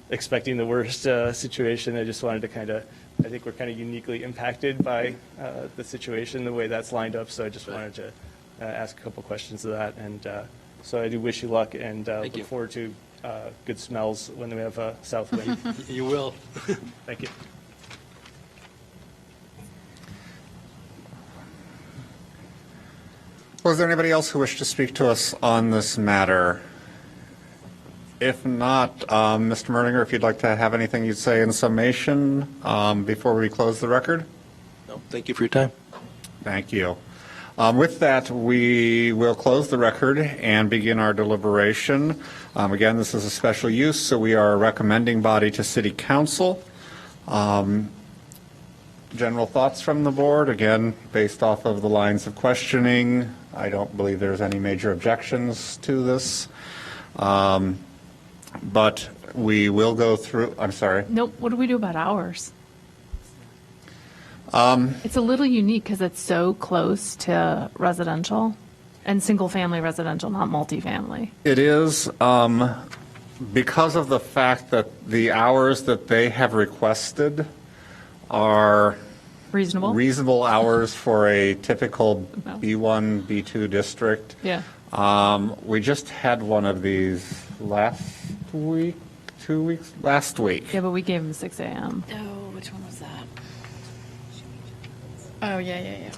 expecting the worst situation. I just wanted to I think we're kind of uniquely impacted by the situation, the way that's lined up, so I just wanted to ask a couple questions of that, and so I do wish you luck, and look forward to good smells when we have a south wind. You will. Thank you. Was there anybody else who wished to speak to us on this matter? If not, Mr. Merlinger, if you'd like to have anything you'd say in summation before we close the record? No, thank you for your time. Thank you. With that, we will close the record and begin our deliberation. Again, this is a special use, so we are a recommending body to City Council. General thoughts from the board, again, based off of the lines of questioning. I don't believe there's any major objections to this. But we will go through, I'm sorry. Nope, what do we do about hours? It's a little unique because it's so close to residential and single-family residential, not multifamily. It is because of the fact that the hours that they have requested are Reasonable? hours for a typical B1, B2 district. Yeah. We just had one of these last week, last week. Yeah, but we gave them 6 a.m. Oh, which one was that? Oh, yeah.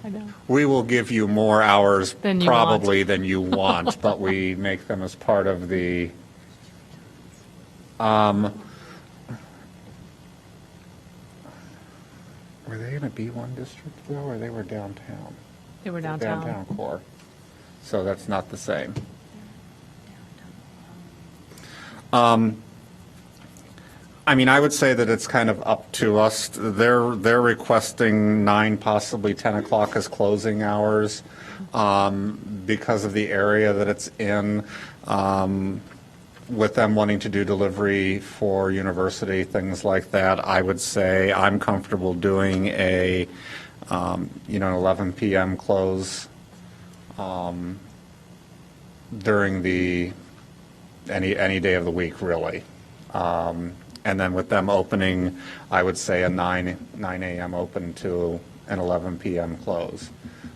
I know. We will give you more hours Than you probably than you want, but we make them as part of the, were they in a B1 district though, or they were downtown? They were downtown. Downtown core. So that's not the same. I mean, I would say that it's kind of up to us. They're requesting 9, possibly 10 o'clock as closing hours because of the area that it's in, with them wanting to do delivery for university, things like that. I would say I'm comfortable doing a, 11 p.m. close during any day of the week, really. And then with them opening, I would say a 9 a.m. open to an 11 p.m. close.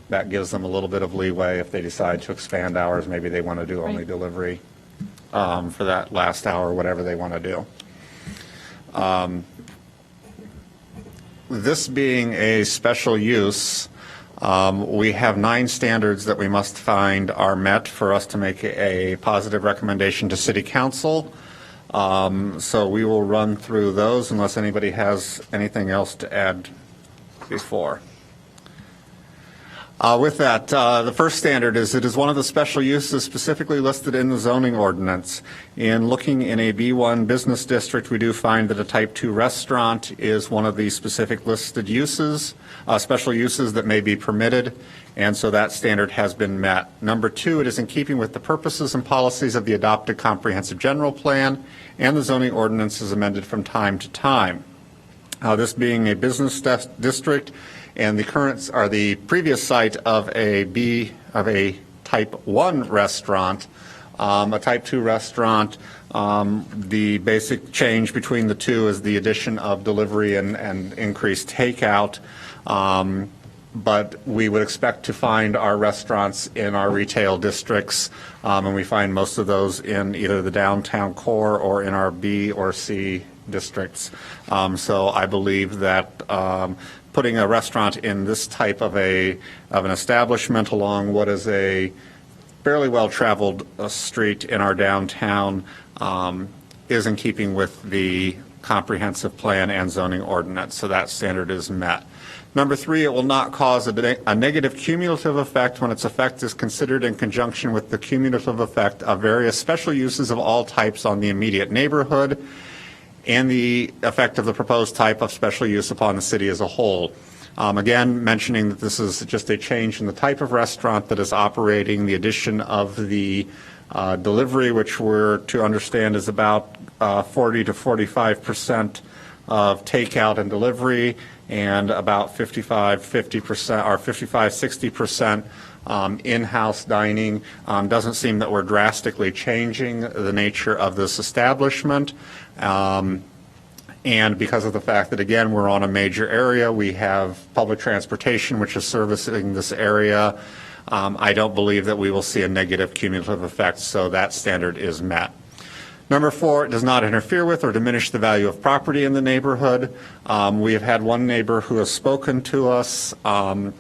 That gives them a little bit of leeway if they decide to expand hours. Maybe they want to do only delivery for that last hour, whatever they want to do. This being a special use, we have 9 standards that we must find are met for us to make a positive recommendation to City Council. So we will run through those unless anybody has anything else to add before. With that, the first standard is it is one of the special uses specifically listed in the zoning ordinance. In looking in a B1 business district, we do find that a type 2 restaurant is one of the specific listed uses, special uses that may be permitted, and so that standard has been met. Number 2, it is in keeping with the purposes and policies of the adopted comprehensive general plan and the zoning ordinance is amended from time to time. This being a business district, and the current are the previous site of a type 1 restaurant, a type 2 restaurant. The basic change between the two is the addition of delivery and increased takeout. But we would expect to find our restaurants in our retail districts, and we find most of those in either the downtown core or in our B or C districts. So I believe that putting a restaurant in this type of an establishment along what is a fairly well-traveled street in our downtown is in keeping with the comprehensive plan and zoning ordinance, so that standard is met. Number 3, it will not cause a negative cumulative effect when its effect is considered in conjunction with the cumulative effect of various special uses of all types on the immediate neighborhood and the effect of the proposed type of special use upon the city as a whole. Again, mentioning that this is just a change in the type of restaurant that is operating, the addition of the delivery, which we're to understand is about 40 to 45% of takeout and delivery, and about 50% or 60% in-house dining. Doesn't seem that we're drastically changing the nature of this establishment. And because of the fact that, again, we're on a major area, we have public transportation which is servicing this area, I don't believe that we will see a negative cumulative effect, so that standard is met. Number 4, it does not interfere with or diminish the value of property in the neighborhood. We have had one neighbor who has spoken to us, and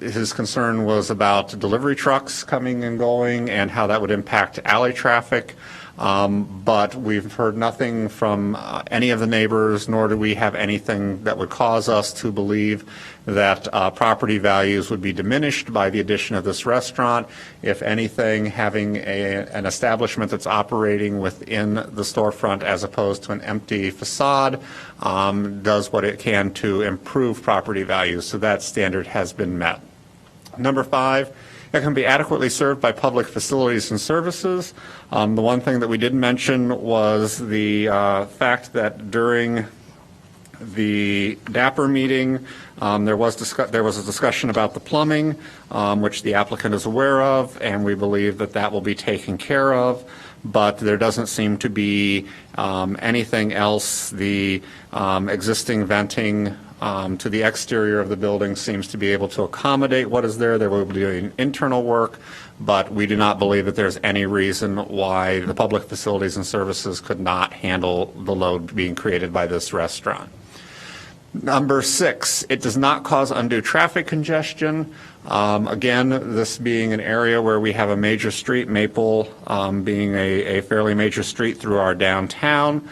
his concern was about delivery trucks coming and going and how that would impact alley traffic. But we've heard nothing from any of the neighbors, nor do we have anything that would cause us to believe that property values would be diminished by the addition of this restaurant. If anything, having an establishment that's operating within the storefront as opposed to an empty facade does what it can to improve property values. So that standard has been met. Number 5, it can be adequately served by public facilities and services. The one thing that we did mention was the fact that during the DAPR meeting, there was a discussion about the plumbing, which the applicant is aware of, and we believe that that will be taken care of. But there doesn't seem to be anything else. The existing venting to the exterior of the building seems to be able to accommodate what is there. They will be doing internal work, but we do not believe that there's any reason why the public facilities and services could not handle the load being created by this restaurant. Number 6, it does not cause undue traffic congestion. Again, this being an area where we have a major street, Maple being a fairly major street through our downtown,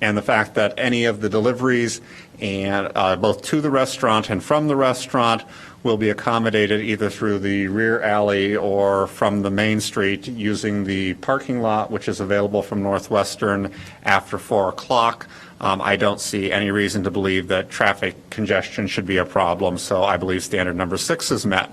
and the fact that any of the deliveries and both to the restaurant and from the restaurant will be accommodated either through the rear alley or from the main street using the parking lot, which is available from Northwestern after 4 o'clock. I don't see any reason to believe that traffic congestion should be a problem, so I believe standard number 6 is met.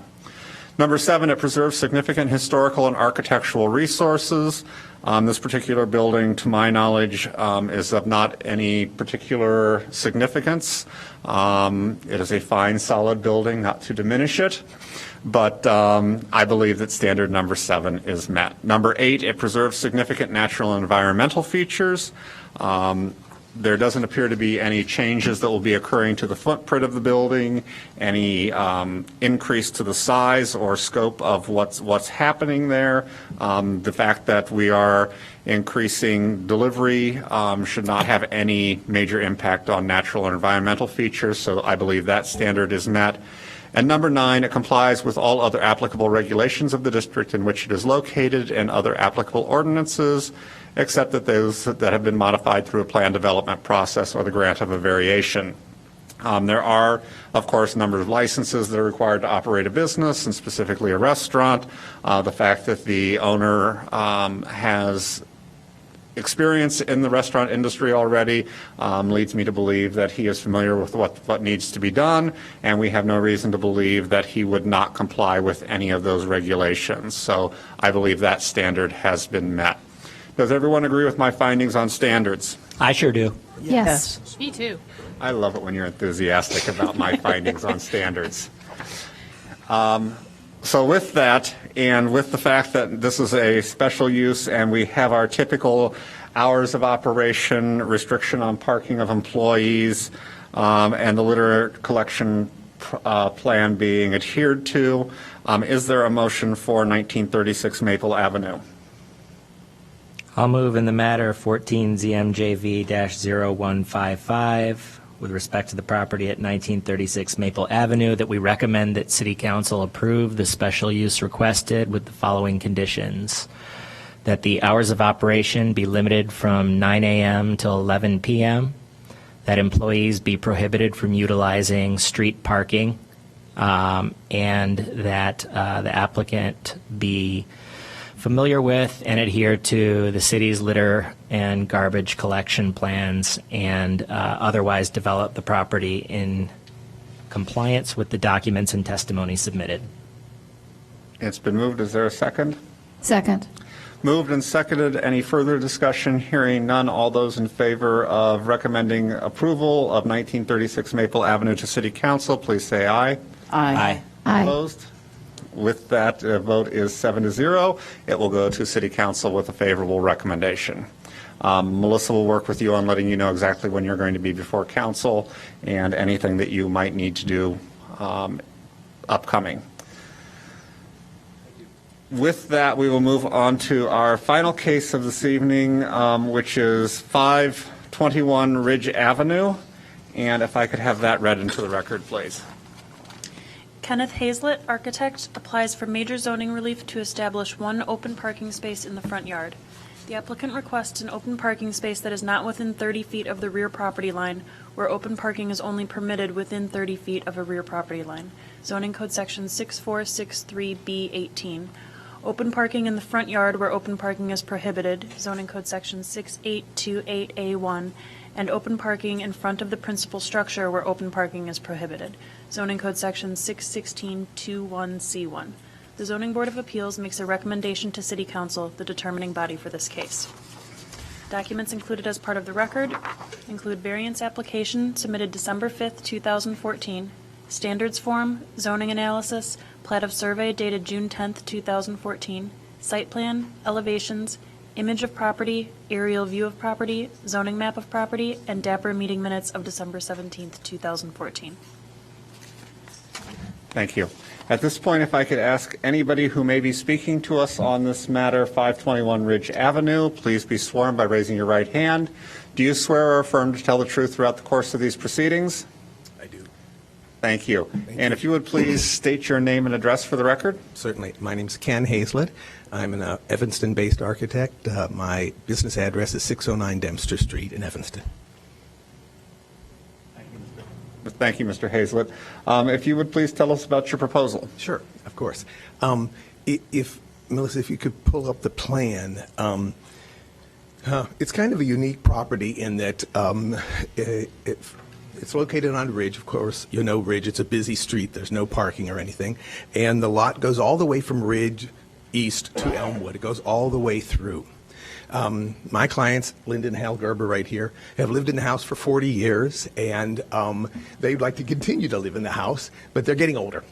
Number 7, it preserves significant historical and architectural resources. This particular building, to my knowledge, is of not any particular significance. It is a fine, solid building, not to diminish it, but I believe that standard number 7 is met. Number 8, it preserves significant natural and environmental features. There doesn't appear to be any changes that will be occurring to the footprint of the building, any increase to the size or scope of what's happening there. The fact that we are increasing delivery should not have any major impact on natural and environmental features, so I believe that standard is met. And number 9, it complies with all other applicable regulations of the district in which it is located and other applicable ordinances, except that those that have been modified through a plan development process or the grant of a variation. There are, of course, a number of licenses that are required to operate a business, and specifically a restaurant. The fact that the owner has experience in the restaurant industry already leads me to believe that he is familiar with what needs to be done, and we have no reason to believe that he would not comply with any of those regulations. So I believe that standard has been met. Does everyone agree with my findings on standards? I sure do. Yes. Me too. I love it when you're enthusiastic about my findings on standards. So with that, and with the fact that this is a special use and we have our typical hours of operation, restriction on parking of employees, and the litter collection plan being adhered to, is there a motion for 1936 Maple Avenue? I'll move in the matter 14 ZMJV-0155 with respect to the property at 1936 Maple Avenue that we recommend that City Council approve the special use requested with the following conditions. That the hours of operation be limited from 9 a.m. till 11 p.m., that employees be prohibited from utilizing street parking, and that the applicant be familiar with and adhere to the city's litter and garbage collection plans and otherwise develop the property in compliance with the documents and testimony submitted. It's been moved. Is there a second? Second. Moved and seconded. Any further discussion? Hearing none. All those in favor of recommending approval of 1936 Maple Avenue to City Council, please say aye. Aye. Aye. Opposed? With that, vote is 7-0. It will go to City Council with a favorable recommendation. Melissa will work with you on letting you know exactly when you're going to be before council and anything that you might need to do upcoming. With that, we will move on to our final case of this evening, which is 521 Ridge Avenue. And if I could have that read into the record, please. Kenneth Hazlett, architect, applies for major zoning relief to establish one open parking space in the front yard. The applicant requests an open parking space that is not within 30 feet of the rear property line, where open parking is only permitted within 30 feet of a rear property line. Zoning Code Section 6463B18. Open parking in the front yard where open parking is prohibited, Zoning Code Section 6828A1, and open parking in front of the principal structure where open parking is prohibited, Zoning Code Section 61621C1. The Zoning Board of Appeals makes a recommendation to City Council, the determining body for this case. Documents included as part of the record include variance application submitted December 5th, 2014, standards form, zoning analysis, plat of survey dated June 10th, 2014, site plan, elevations, image of property, aerial view of property, zoning map of property, and DAPR meeting minutes of December 17th, 2014. Thank you. At this point, if I could ask anybody who may be speaking to us on this matter, 521 Ridge Avenue, please be sworn by raising your right hand. Do you swear or affirm to tell the truth throughout the course of these proceedings? I do. Thank you. And if you would please state your name and address for the record. Certainly. My name's Ken Hazlett. I'm an Evanston-based architect. My business address is 609 Dempster Street in Evanston. Thank you, Mr. Hazlett. If you would please tell us about your proposal. Sure, of course. If Melissa, if you could pull up the plan. It's kind of a unique property in that it's located on Ridge, of course. You know Ridge, it's a busy street. There's no parking or anything. And the lot goes all the way from Ridge east to Elmwood. It goes all the way through. My clients, Linda and Hal Gerber right here, have lived in the house for 40 years, and they'd like to continue to live in the house, but they're getting older.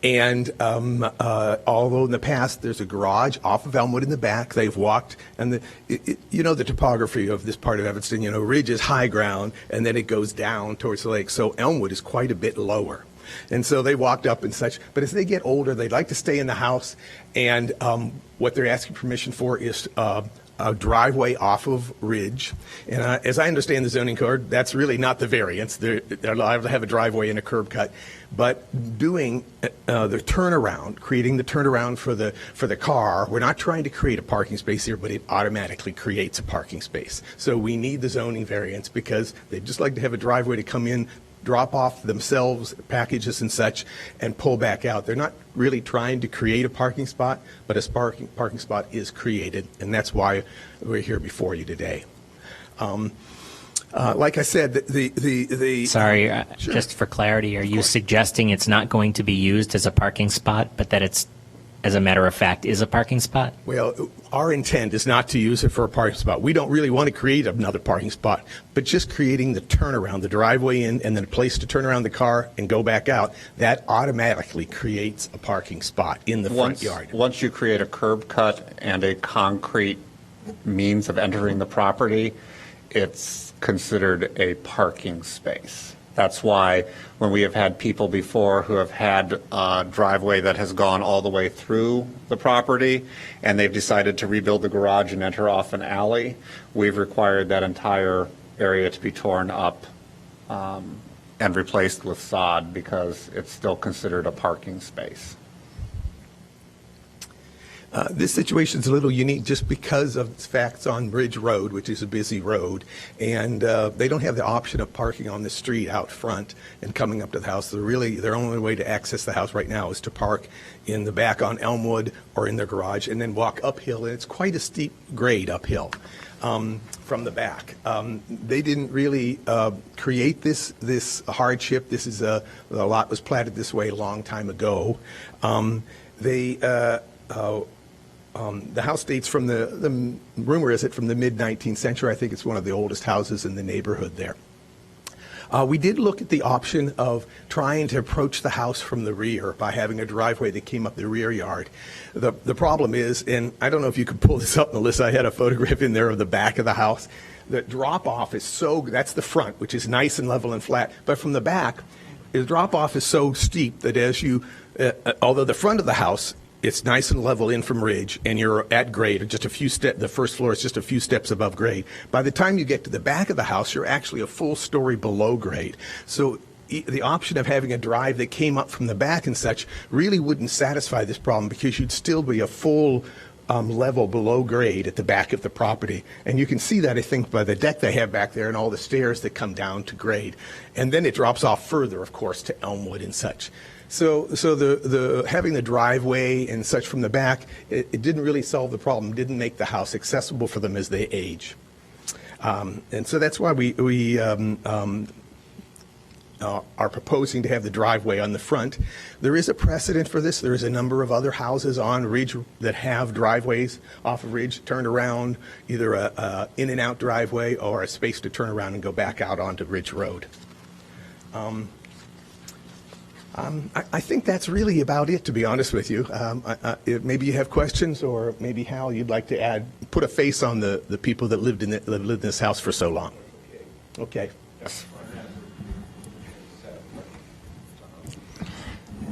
And although in the past there's a garage off of Elmwood in the back, they've walked, and you know the topography of this part of Evanston, you know, Ridge is high ground, and then it goes down towards the lake, so Elmwood is quite a bit lower. And so they walked up and such, but as they get older, they'd like to stay in the house, and what they're asking permission for is a driveway off of Ridge. And as I understand the zoning code, that's really not the variance. They're allowed to have a driveway and a curb cut. But doing the turnaround, creating the turnaround for the car, we're not trying to create a parking space here, but it automatically creates a parking space. So we need the zoning variance because they'd just like to have a driveway to come in, drop off themselves packages and such, and pull back out. They're not really trying to create a parking spot, but a parking spot is created, and that's why we're here before you today. Like I said, Sorry, Sure. just for clarity, are you suggesting it's not going to be used as a parking spot, but that it's as a matter of fact, is a parking spot? Well, our intent is not to use it for a parking spot. We don't really want to create another parking spot, but just creating the turnaround, the driveway in, and then a place to turn around the car and go back out, that automatically creates a parking spot in the front yard. Once you create a curb cut and a concrete means of entering the property, it's considered a parking space. That's why when we have had people before who have had a driveway that has gone all the way through the property and they've decided to rebuild the garage and enter off an alley, we've required that entire area to be torn up and replaced with sod because it's still considered a parking space. This situation is a little unique just because of the facts on Ridge Road, which is a busy road, and they don't have the option of parking on the street out front and coming up to the house. Their only way to access the house right now is to park in the back on Elmwood or in their garage and then walk uphill, and it's quite a steep grade uphill from the back. They didn't really create this hardship. This is the lot was platted this way a long time ago. The house dates from the rumor is it from the mid-19th century. I think it's one of the oldest houses in the neighborhood there. We did look at the option of trying to approach the house from the rear by having a driveway that came up the rear yard. The problem is, and I don't know if you could pull this up, Melissa, I had a photograph in there of the back of the house. The drop-off is that's the front, which is nice and level and flat, but from the back, the drop-off is so steep that as you, although the front of the house, it's nice and level in from ridge, and you're at grade, just a few steps. The first floor is just a few steps above grade. By the time you get to the back of the house, you're actually a full story below grade. So the option of having a drive that came up from the back and such really wouldn't satisfy this problem because you'd still be a full level below grade at the back of the property. And you can see that, I think, by the deck they have back there and all the stairs that come down to grade. And then it drops off further, of course, to Elmwood and such. So the having the driveway and such from the back, it didn't really solve the problem, didn't make the house accessible for them as they age. And so that's why we are proposing to have the driveway on the front. There is a precedent for this. There is a number of other houses on Ridge that have driveways off of Ridge turned around, either a in and out driveway or a space to turn around and go back out onto Ridge Road. I think that's really about it, to be honest with you. Maybe you have questions, or maybe, Hal, you'd like to put a face on the people that lived in this house for so long. Okay. Yes.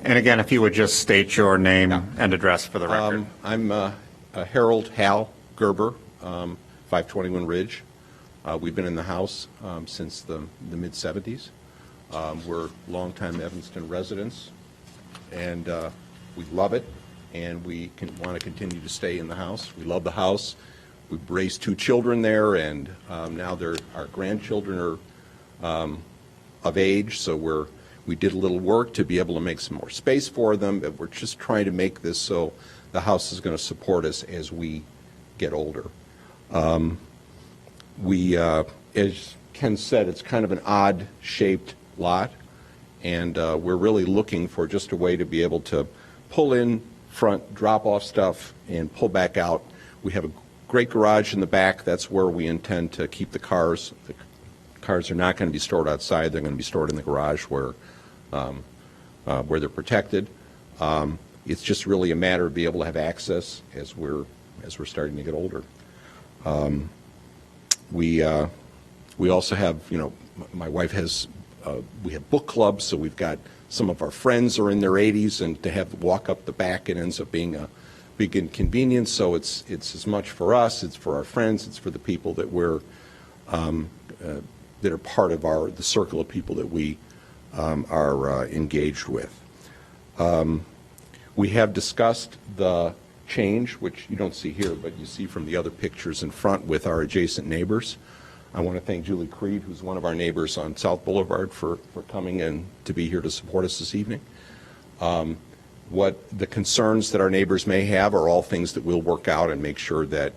And again, if you would just state your name and address for the record. I'm Harold Hal Gerber, 521 Ridge. We've been in the house since the mid-'70s. We're longtime Evanston residents, and we love it, and we want to continue to stay in the house. We love the house. We've raised 2 children there, and now our grandchildren are of age, so we did a little work to be able to make some more space for them, but we're just trying to make this so the house is going to support us as we get older. As Ken said, it's kind of an odd-shaped lot, and we're really looking for just a way to be able to pull in front, drop off stuff, and pull back out. We have a great garage in the back. That's where we intend to keep the cars. The cars are not going to be stored outside. They're going to be stored in the garage where they're protected. It's just really a matter of being able to have access as we're starting to get older. We also have, my wife has. We have book clubs, so we've got some of our friends are in their 80s, and to have to walk up the back, it ends up being a big inconvenience. So it's as much for us, it's for our friends, it's for the people that that are part of the circle of people that we are engaged with. We have discussed the change, which you don't see here, but you see from the other pictures in front with our adjacent neighbors. I want to thank Julie Creed, who's one of our neighbors on South Boulevard, for coming in to be here to support us this evening. What the concerns that our neighbors may have are all things that we'll work out and make sure that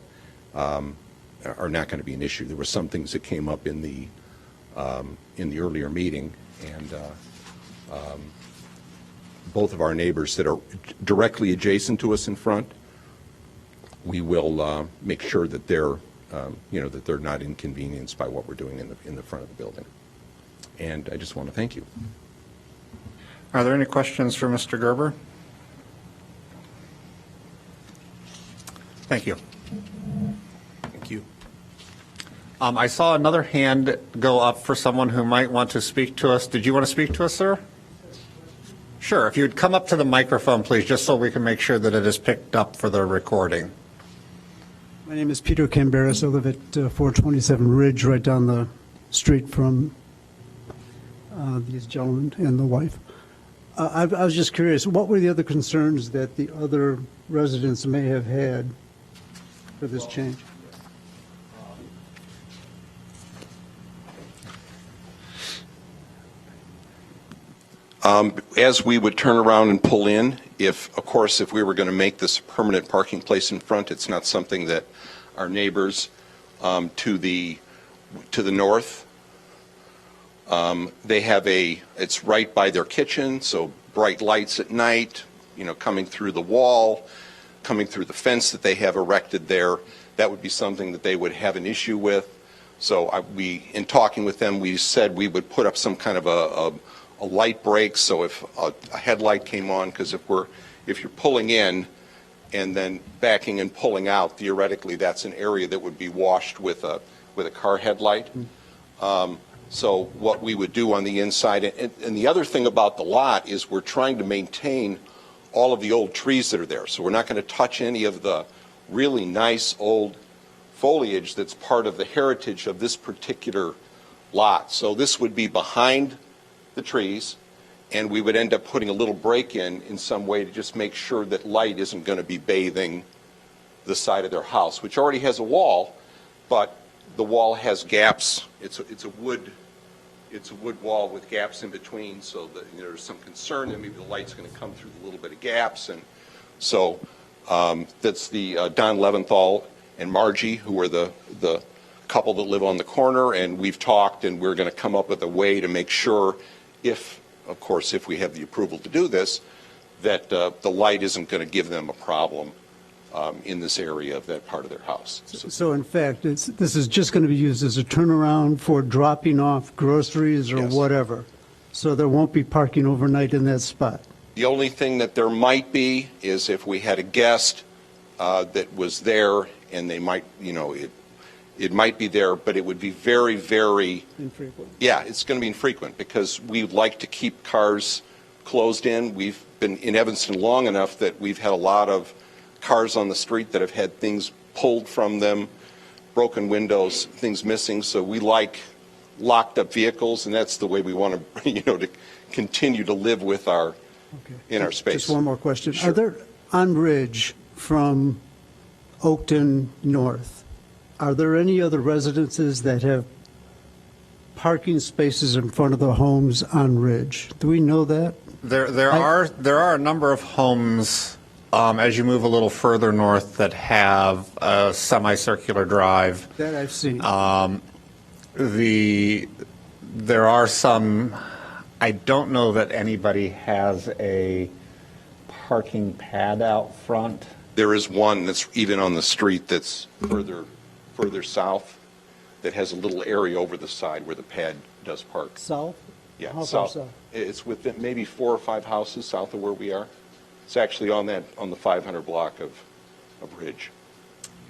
are not going to be an issue. There were some things that came up in the earlier meeting, and both of our neighbors that are directly adjacent to us in front, we will make sure that they're, that they're not inconvenienced by what we're doing in the front of the building. And I just want to thank you. Are there any questions for Mr. Gerber? Thank you. Thank you. I saw another hand go up for someone who might want to speak to us. Did you want to speak to us, sir? Sure. If you would come up to the microphone, please, just so we can make sure that it is picked up for the recording. My name is Peter Camberis. I live at 427 Ridge, right down the street from these gentlemen and the wife. I was just curious, what were the other concerns that the other residents may have had for this change? As we would turn around and pull in, of course, if we were going to make this a permanent parking place in front, it's not something that our neighbors to the north, they have it's right by their kitchen, so bright lights at night, coming through the wall, coming through the fence that they have erected there, that would be something that they would have an issue with. So in talking with them, we said we would put up some kind of a light break, so if a headlight came on, because if you're pulling in and then backing and pulling out, theoretically that's an area that would be washed with a car headlight. So what we would do on the inside, and the other thing about the lot is we're trying to maintain all of the old trees that are there. So we're not going to touch any of the really nice old foliage that's part of the heritage of this particular lot. So this would be behind the trees, and we would end up putting a little break in some way to just make sure that light isn't going to be bathing the side of their house, which already has a wall, but the wall has gaps. It's a wood wall with gaps in between, so that there's some concern that maybe the light's going to come through a little bit of gaps. And so that's the Don Leventhal and Margie, who are the couple that live on the corner, and we've talked, and we're going to come up with a way to make sure, if we have the approval to do this, that the light isn't going to give them a problem in this area of that part of their house. So in fact, this is just going to be used as a turnaround for dropping off groceries or Yes. whatever. So there won't be parking overnight in that spot. The only thing that there might be is if we had a guest that was there, and they might, it might be there, but it would be very, very Infrequent. Yeah, it's going to be infrequent because we would like to keep cars closed in. We've been in Evanston long enough that we've had a lot of cars on the street that have had things pulled from them, broken windows, things missing. So we like locked up vehicles, and that's the way we want to, to continue to live with in our space. Just one more question. Sure. Are there, on Ridge from Oakton North, are there any other residences that have parking spaces in front of the homes on Ridge? Do we know that? There are a number of homes as you move a little further north that have a semicircular drive. That I've seen. There are some. I don't know that anybody has a parking pad out front. There is one that's even on the street that's further south that has a little area over the side where the pad does park. South? Yeah, How far south? It's within maybe 4 or 5 houses south of where we are. It's actually on the 500 block of Ridge.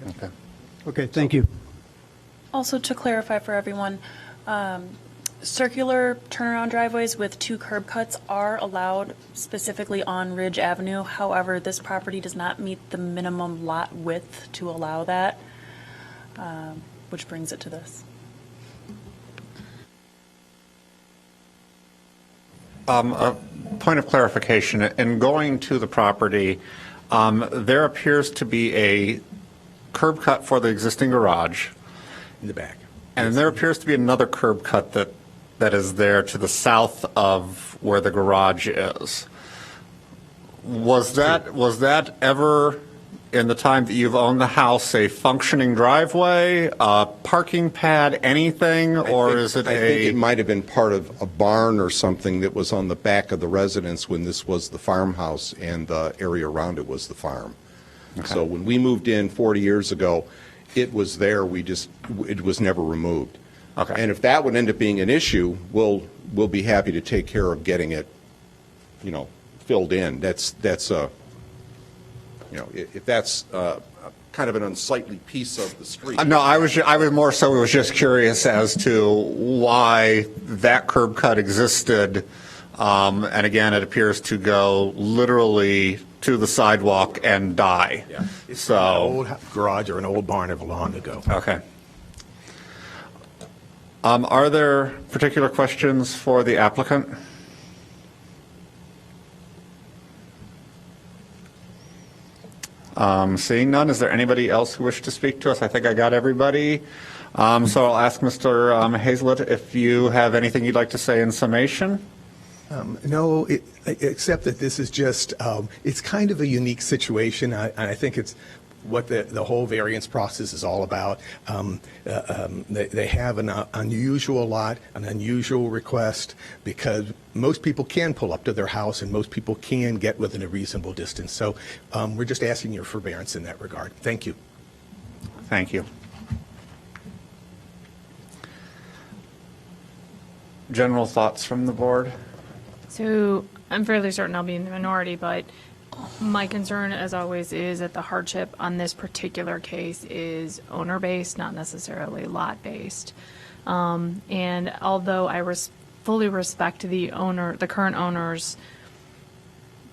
Okay. Okay, thank you. Also, to clarify for everyone, circular turnaround driveways with 2 curb cuts are allowed specifically on Ridge Avenue. However, this property does not meet the minimum lot width to allow that, which brings it to this. A point of clarification. In going to the property, there appears to be a curb cut for the existing garage. In the back. And there appears to be another curb cut that is there to the south of where the garage is. Was that ever in the time that you've owned the house, a functioning driveway, a parking pad, anything, or is it I think it might have been part of a barn or something that was on the back of the residence when this was the farmhouse and the area around it was the farm. So when we moved in 40 years ago, it was there, it was never removed. Okay. And if that would end up being an issue, we'll be happy to take care of getting it, filled in. That's if that's kind of an unsightly piece of the street. No, I was more so was just curious as to why that curb cut existed. And again, it appears to go literally to the sidewalk and die. Yeah. It's So, an old garage or an old barn of long ago. okay. Are there particular questions for the applicant? Seeing none, is there anybody else who wishes to speak to us? I think I got everybody. So I'll ask Mr. Hazlett if you have anything you'd like to say in summation. No, except that this is just, it's kind of a unique situation. I think it's what the whole variance process is all about. They have an unusual lot, an unusual request, because most people can pull up to their house and most people can get within a reasonable distance. So we're just asking your forbearance in that regard. Thank you. Thank you. General thoughts from the board? So I'm fairly certain I'll be in the minority, but my concern, as always, is that the hardship on this particular case is owner-based, not necessarily lot-based. And although I fully respect the current owner's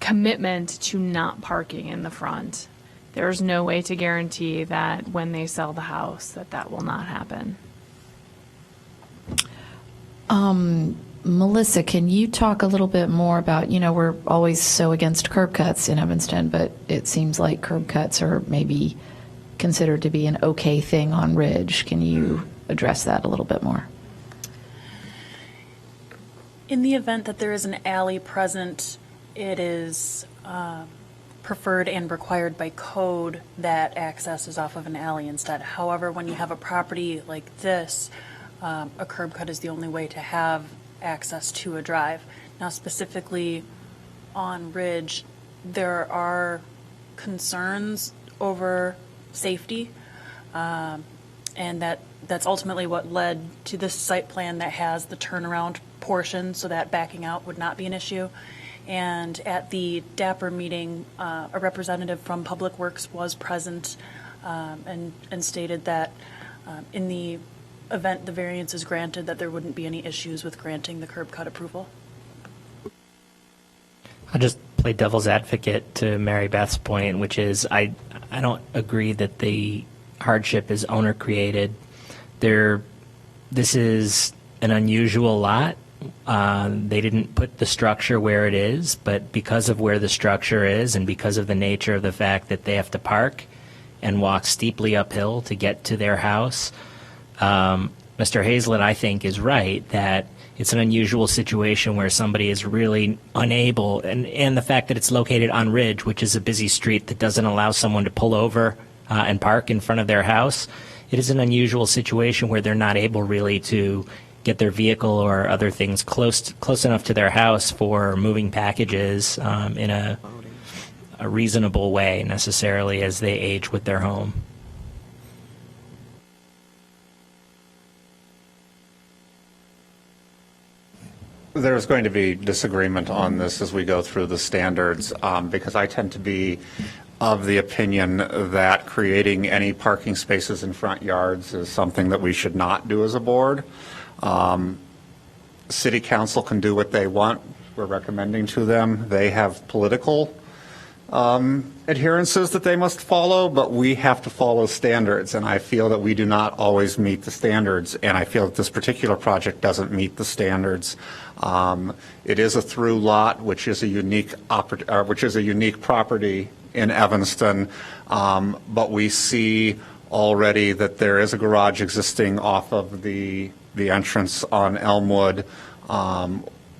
commitment to not parking in the front, there's no way to guarantee that when they sell the house, that will not happen. Melissa, can you talk a little bit more about, we're always so against curb cuts in Evanston, but it seems like curb cuts are maybe considered to be an okay thing on Ridge. Can you address that a little bit more? In the event that there is an alley present, it is preferred and required by code that access is off of an alley instead. However, when you have a property like this, a curb cut is the only way to have access to a drive. Now, specifically on Ridge, there are concerns over safety, and that's ultimately what led to this site plan that has the turnaround portion so that backing out would not be an issue. And at the DAPR meeting, a representative from Public Works was present and stated that in the event the variance is granted, that there wouldn't be any issues with granting the curb cut approval. I'll just play devil's advocate to Mary Beth's point, which is I don't agree that the hardship is owner created. This is an unusual lot. They didn't put the structure where it is, but because of where the structure is and because of the nature of the fact that they have to park and walk steeply uphill to get to their house, Mr. Hazlett, I think, is right that it's an unusual situation where somebody is really unable, and the fact that it's located on Ridge, which is a busy street that doesn't allow someone to pull over and park in front of their house, it is an unusual situation where they're not able really to get their vehicle or other things close enough to their house for moving packages in a reasonable way necessarily as they age with their home. There's going to be disagreement on this as we go through the standards, because I tend to be of the opinion that creating any parking spaces in front yards is something that we should not do as a board. City council can do what they want. We're recommending to them. They have political adherences that they must follow, but we have to follow standards, and I feel that we do not always meet the standards, and I feel that this particular project doesn't meet the standards. It is a through lot, which is a unique property in Evanston, but we see already that there is a garage existing off of the entrance on Elmwood,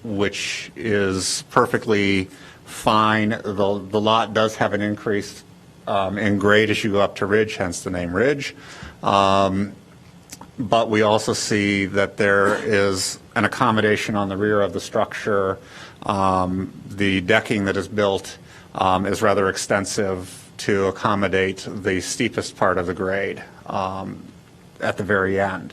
which is perfectly fine. The lot does have an increased in grade as you go up to ridge, hence the name ridge. But we also see that there is an accommodation on the rear of the structure. The decking that is built is rather extensive to accommodate the steepest part of the grade at the very end.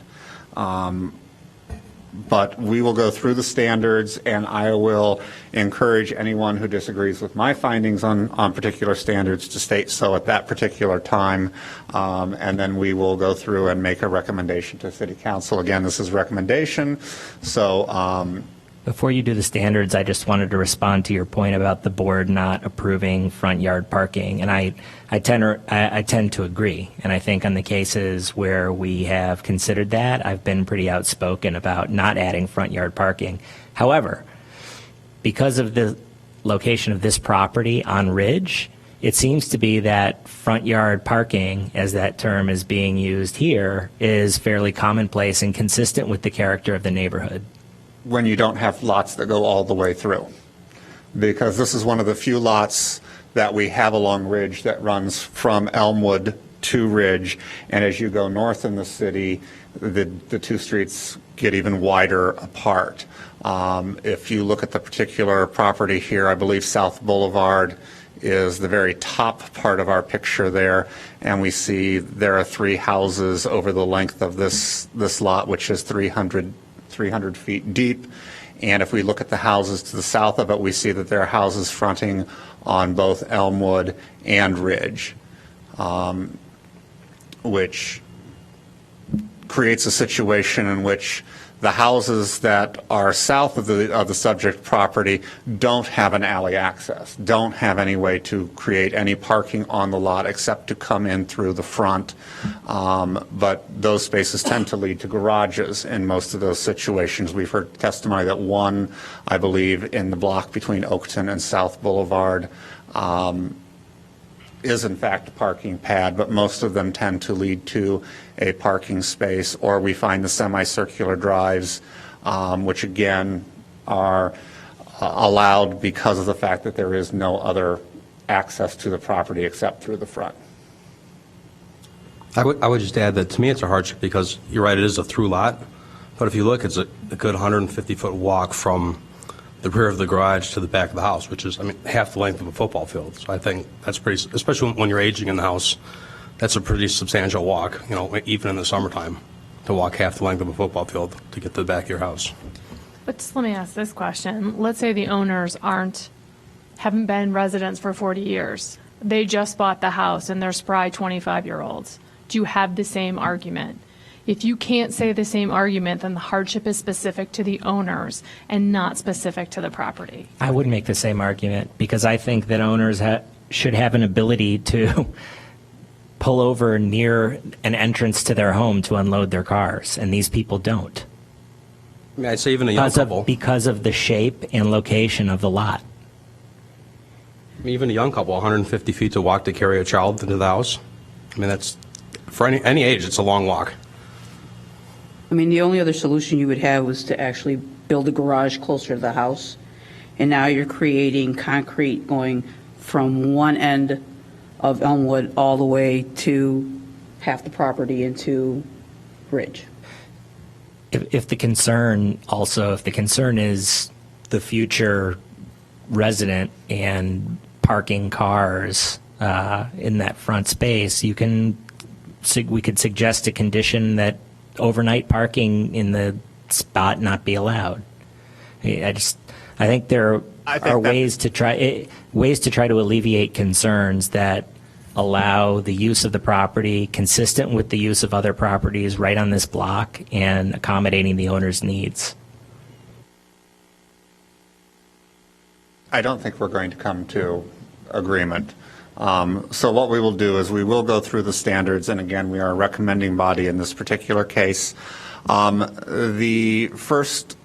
But we will go through the standards, and I will encourage anyone who disagrees with my findings on particular standards to state so at that particular time, and then we will go through and make a recommendation to City Council. Again, this is recommendation, so Before you do the standards, I just wanted to respond to your point about the board not approving front yard parking, and I tend to agree. And I think on the cases where we have considered that, I've been pretty outspoken about not adding front yard parking. However, because of the location of this property on Ridge, it seems to be that front yard parking, as that term is being used here, is fairly commonplace and consistent with the character of the neighborhood. when you don't have lots that go all the way through. Because this is one of the few lots that we have along Ridge that runs from Elmwood to Ridge, and as you go north in the city, the two streets get even wider apart. If you look at the particular property here, I believe South Boulevard is the very top part of our picture there, and we see there are 3 houses over the length of this lot, which is 300 feet deep. And if we look at the houses to the south of it, we see that there are houses fronting on both Elmwood and Ridge, which creates a situation in which the houses that are south of the subject property don't have an alley access, don't have any way to create any parking on the lot except to come in through the front. But those spaces tend to lead to garages in most of those situations. We've heard testimony that one, I believe, in the block between Oakton and South Boulevard is in fact a parking pad, but most of them tend to lead to a parking space, or we find the semicircular drives, which again are allowed because of the fact that there is no other access to the property except through the front. I would just add that to me it's a hardship because you're right, it is a through lot, but if you look, it's a good 150-foot walk from the rear of the garage to the back of the house, which is, I mean, half the length of a football field. So I think that's pretty, especially when you're aging in the house, that's a pretty substantial walk, you know, even in the summertime, to walk half the length of a football field to get to the back of your house. But just let me ask this question. Let's say the owners haven't been residents for 40 years. They just bought the house and they're spry 25-year-olds. Do you have the same argument? If you can't say the same argument, then the hardship is specific to the owners and not specific to the property. I would make the same argument because I think that owners should have an ability to pull over near an entrance to their home to unload their cars, and these people don't. I mean, I'd say even a young couple. Because of the shape and location of the lot. I mean, even a young couple, 150 feet to walk to carry a child into the house. I mean, that's, for any age, it's a long walk. I mean, the only other solution you would have was to actually build a garage closer to the house. And now you're creating concrete going from one end of Elmwood all the way to half the property into Ridge. If the concern is the future resident and parking cars in that front space, we could suggest a condition that overnight parking in the spot not be allowed. I think there are ways to try to alleviate concerns that allow the use of the property consistent with the use of other properties right on this block and accommodating the owner's needs. I don't think we're going to come to agreement. So what we will do is we will go through the standards, and again, we are a recommending body in this particular case. The first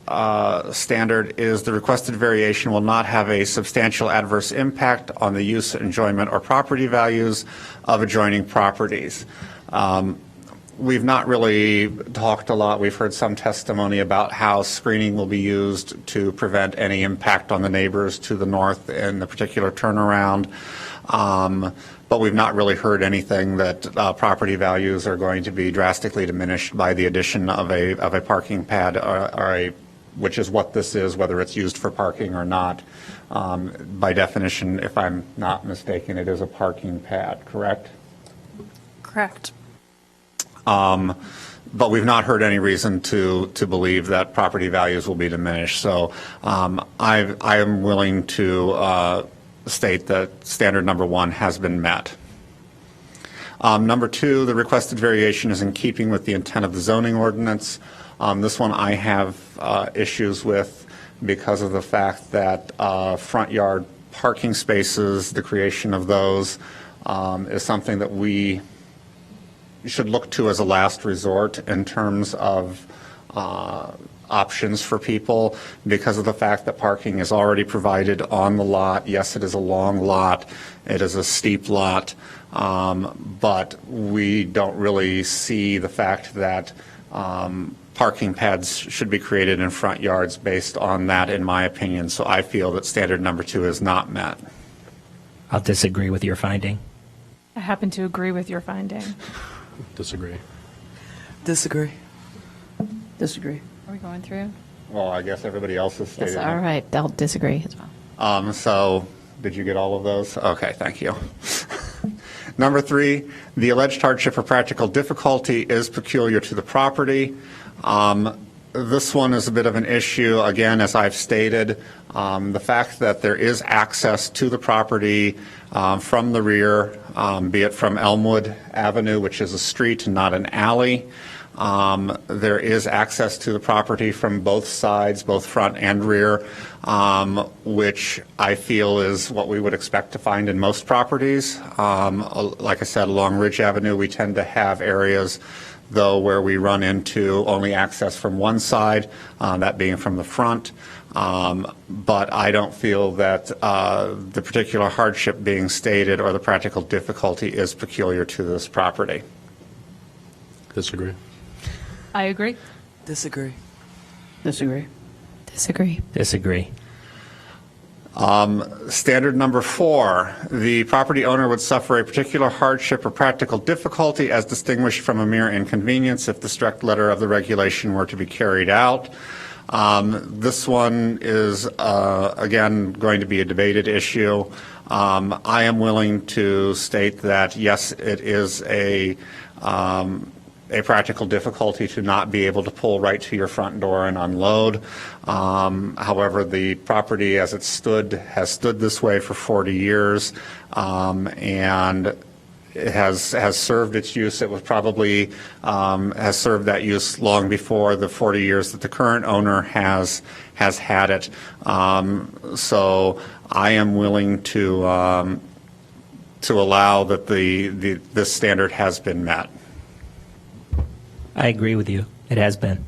standard is the requested variation will not have a substantial adverse impact on the use, enjoyment, or property values of adjoining properties. We've not really talked a lot. We've heard some testimony about how screening will be used to prevent any impact on the neighbors to the north in the particular turnaround. but we've not really heard anything that property values are going to be drastically diminished by the addition of a parking pad which is what this is, whether it's used for parking or not. By definition, if I'm not mistaken, it is a parking pad, correct? Correct. But we've not heard any reason to believe that property values will be diminished. So I am willing to state that standard number 1 has been met. Number 2, the requested variation is in keeping with the intent of the zoning ordinance. This one I have issues with because of the fact that front yard parking spaces, the creation of those, is something that we should look to as a last resort in terms of options for people, because of the fact that parking is already provided on the lot. Yes, it is a long lot, it is a steep lot, but we don't really see the fact that parking pads should be created in front yards based on that, in my opinion. So I feel that standard number 2 is not met. I'll disagree with your finding. I happen to agree with your finding. Disagree. Disagree. Disagree. Are we going through? Well, I guess everybody else has stated. Yes, all right, I'll disagree as well. So did you get all of those? Okay, thank you. Number 3, the alleged hardship or practical difficulty is peculiar to the property. This one is a bit of an issue, again, as I've stated. The fact that there is access to the property from the rear, be it from Elmwood Avenue, which is a street and not an alley. There is access to the property from both sides, both front and rear, which I feel is what we would expect to find in most properties. Like I said, along Ridge Avenue, we tend to have areas, though, where we run into only access from one side, that being from the front. But I don't feel that the particular hardship being stated or the practical difficulty is peculiar to this property. Disagree. I agree. Disagree. Disagree. Disagree. Disagree. Standard number 4, the property owner would suffer a particular hardship or practical difficulty as distinguished from a mere inconvenience if the strict letter of the regulation were to be carried out. This one is, again, going to be a debated issue. I am willing to state that, yes, it is a practical difficulty to not be able to pull right to your front door and unload. However, the property as it stood has stood this way for 40 years, and it has served its use. It was probably has served that use long before the 40 years that the current owner has had it. So I am willing to allow that this standard has been met. I agree with you. It has been.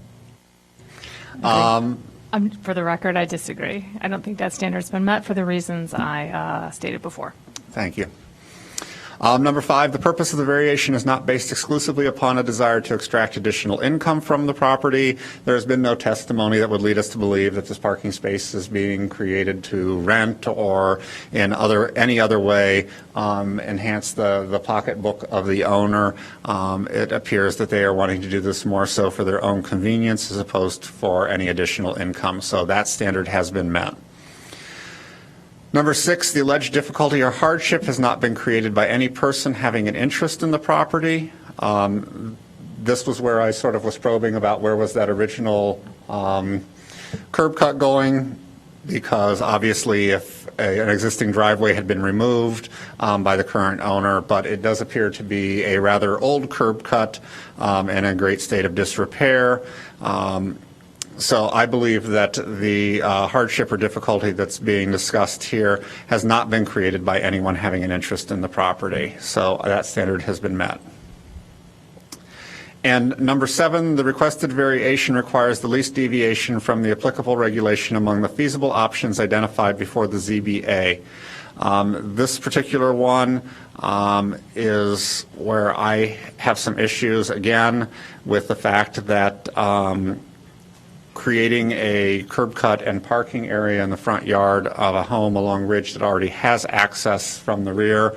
For the record, I disagree. I don't think that standard's been met for the reasons I stated before. Thank you. Number 5, the purpose of the variation is not based exclusively upon a desire to extract additional income from the property. There has been no testimony that would lead us to believe that this parking space is being created to rent or in any other way enhance the pocketbook of the owner. It appears that they are wanting to do this more so for their own convenience as opposed for any additional income. So that standard has been met. Number 6, the alleged difficulty or hardship has not been created by any person having an interest in the property. This was where I sort of was probing about where was that original curb cut going, because obviously if an existing driveway had been removed by the current owner, but it does appear to be a rather old curb cut in a great state of disrepair. So I believe that the hardship or difficulty that's being discussed here has not been created by anyone having an interest in the property. So that standard has been met. And number 7, the requested variation requires the least deviation from the applicable regulation among the feasible options identified before the ZBA. This particular one is where I have some issues, again, with the fact that creating a curb cut and parking area in the front yard of a home along Ridge that already has access from the rear.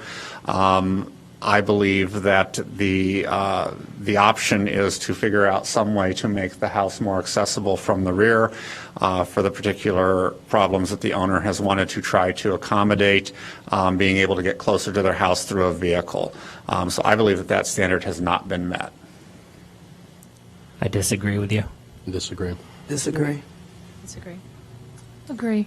I believe that the option is to figure out some way to make the house more accessible from the rear for the particular problems that the owner has wanted to try to accommodate, being able to get closer to their house through a vehicle. So I believe that that standard has not been met. I disagree with you. Disagree. Disagree. Disagree. Agree.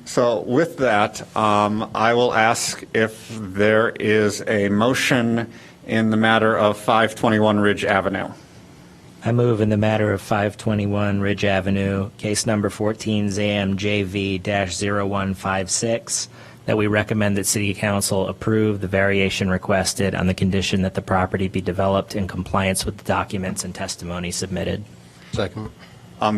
So with that, I will ask if there is a motion in the matter of 521 Ridge Avenue. I move in the matter of 521 Ridge Avenue, case number 14-ZAM-JV-0156, that we recommend that City Council approve the variation requested on the condition that the property be developed in compliance with the documents and testimony submitted. Second.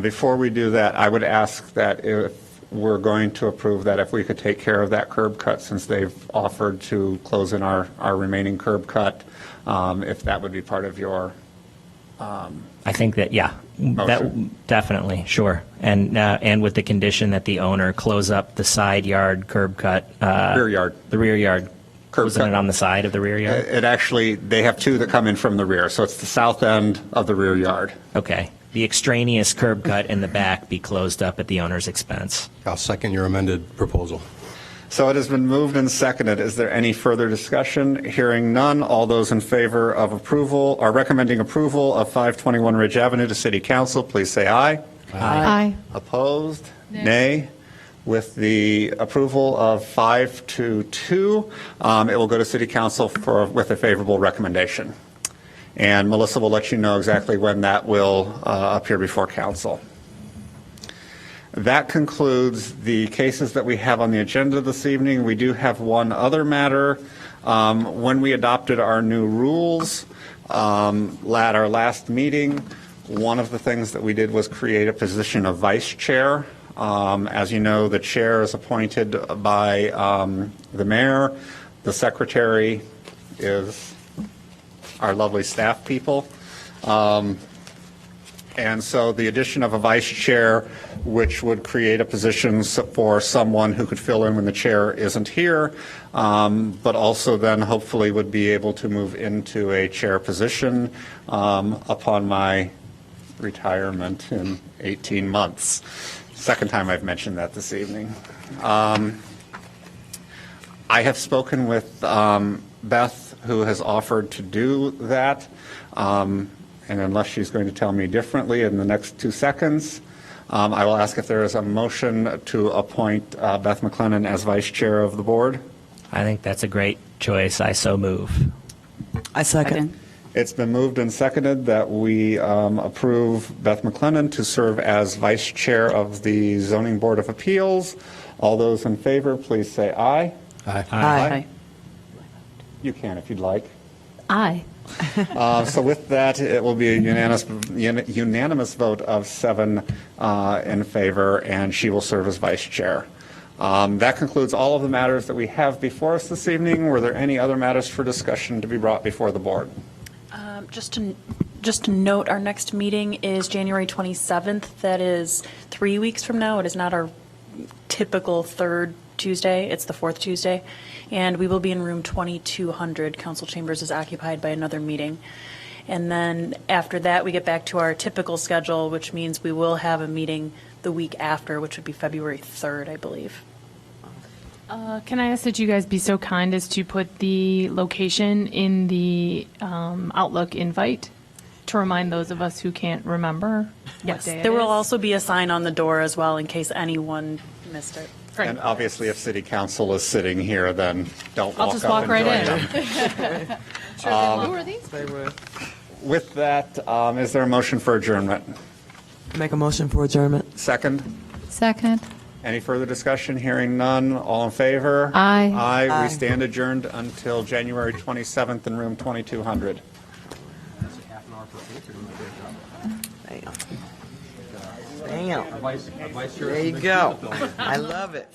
Before we do that, I would ask that if we're going to approve that, if we could take care of that curb cut, since they've offered to close in our remaining curb cut, if that would be part of your I think that, yeah, that definitely, sure. And with the condition that the owner close up the side yard curb cut. rear yard. The rear yard. Curb Wasn't cut. it on the side of the rear yard? It actually, they have two that come in from the rear, so it's the south end of the rear yard. Okay. The extraneous curb cut in the back be closed up at the owner's expense. I'll second your amended proposal. So it has been moved and seconded. Is there any further discussion? Hearing none, all those in favor of approval, or recommending approval of 521 Ridge Avenue to City Council, please say aye. Aye. Opposed? Nay. With the approval of 5 to 2, it will go to City Council with a favorable recommendation. And Melissa will let you know exactly when that will appear before council. That concludes the cases that we have on the agenda this evening. We do have one other matter. When we adopted our new rules at our last meeting, one of the things that we did was create a position of vice chair. As you know, the chair is appointed by the mayor. The secretary is our lovely staff people. And so the addition of a vice chair, which would create a position for someone who could fill in when the chair isn't here, but also then hopefully would be able to move into a chair position upon my retirement in 18 months. Second time I've mentioned that this evening. I have spoken with Beth, who has offered to do that. And unless she's going to tell me differently in the next 2 seconds, I will ask if there is a motion to appoint Beth McLennan as vice chair of the board. I think that's a great choice. I so move. I second. It's been moved and seconded that we approve Beth McLennan to serve as vice chair of the Zoning Board of Appeals. All those in favor, please say aye. Aye. Aye. You can if you'd like. Aye. So with that, it will be a unanimous vote of 7 in favor, and she will serve as vice chair. That concludes all of the matters that we have before us this evening. Were there any other matters for discussion to be brought before the board? Just to note, our next meeting is January 27th. That is 3 weeks from now. It is not our typical third Tuesday. It's the fourth Tuesday. And we will be in room 2200. Council Chambers is occupied by another meeting. And then after that, we get back to our typical schedule, which means we will have a meeting the week after, which would be February 3rd, I believe. Can I ask that you guys be so kind as to put the location in the Outlook invite to remind those of us who can't remember what Yes, day it there will is? also be a sign on the door as well in case anyone missed it. Great. And obviously, if city council is sitting here, then don't I'll walk just up walk and right join in. them. Who are these? They would. With that, is there a motion for adjournment? Make a motion for adjournment. Second? Second. Any further discussion? Hearing none. All in favor? Aye. Aye. Aye. We stand adjourned until January 27th in room 2200. Damn. There you go. I love it.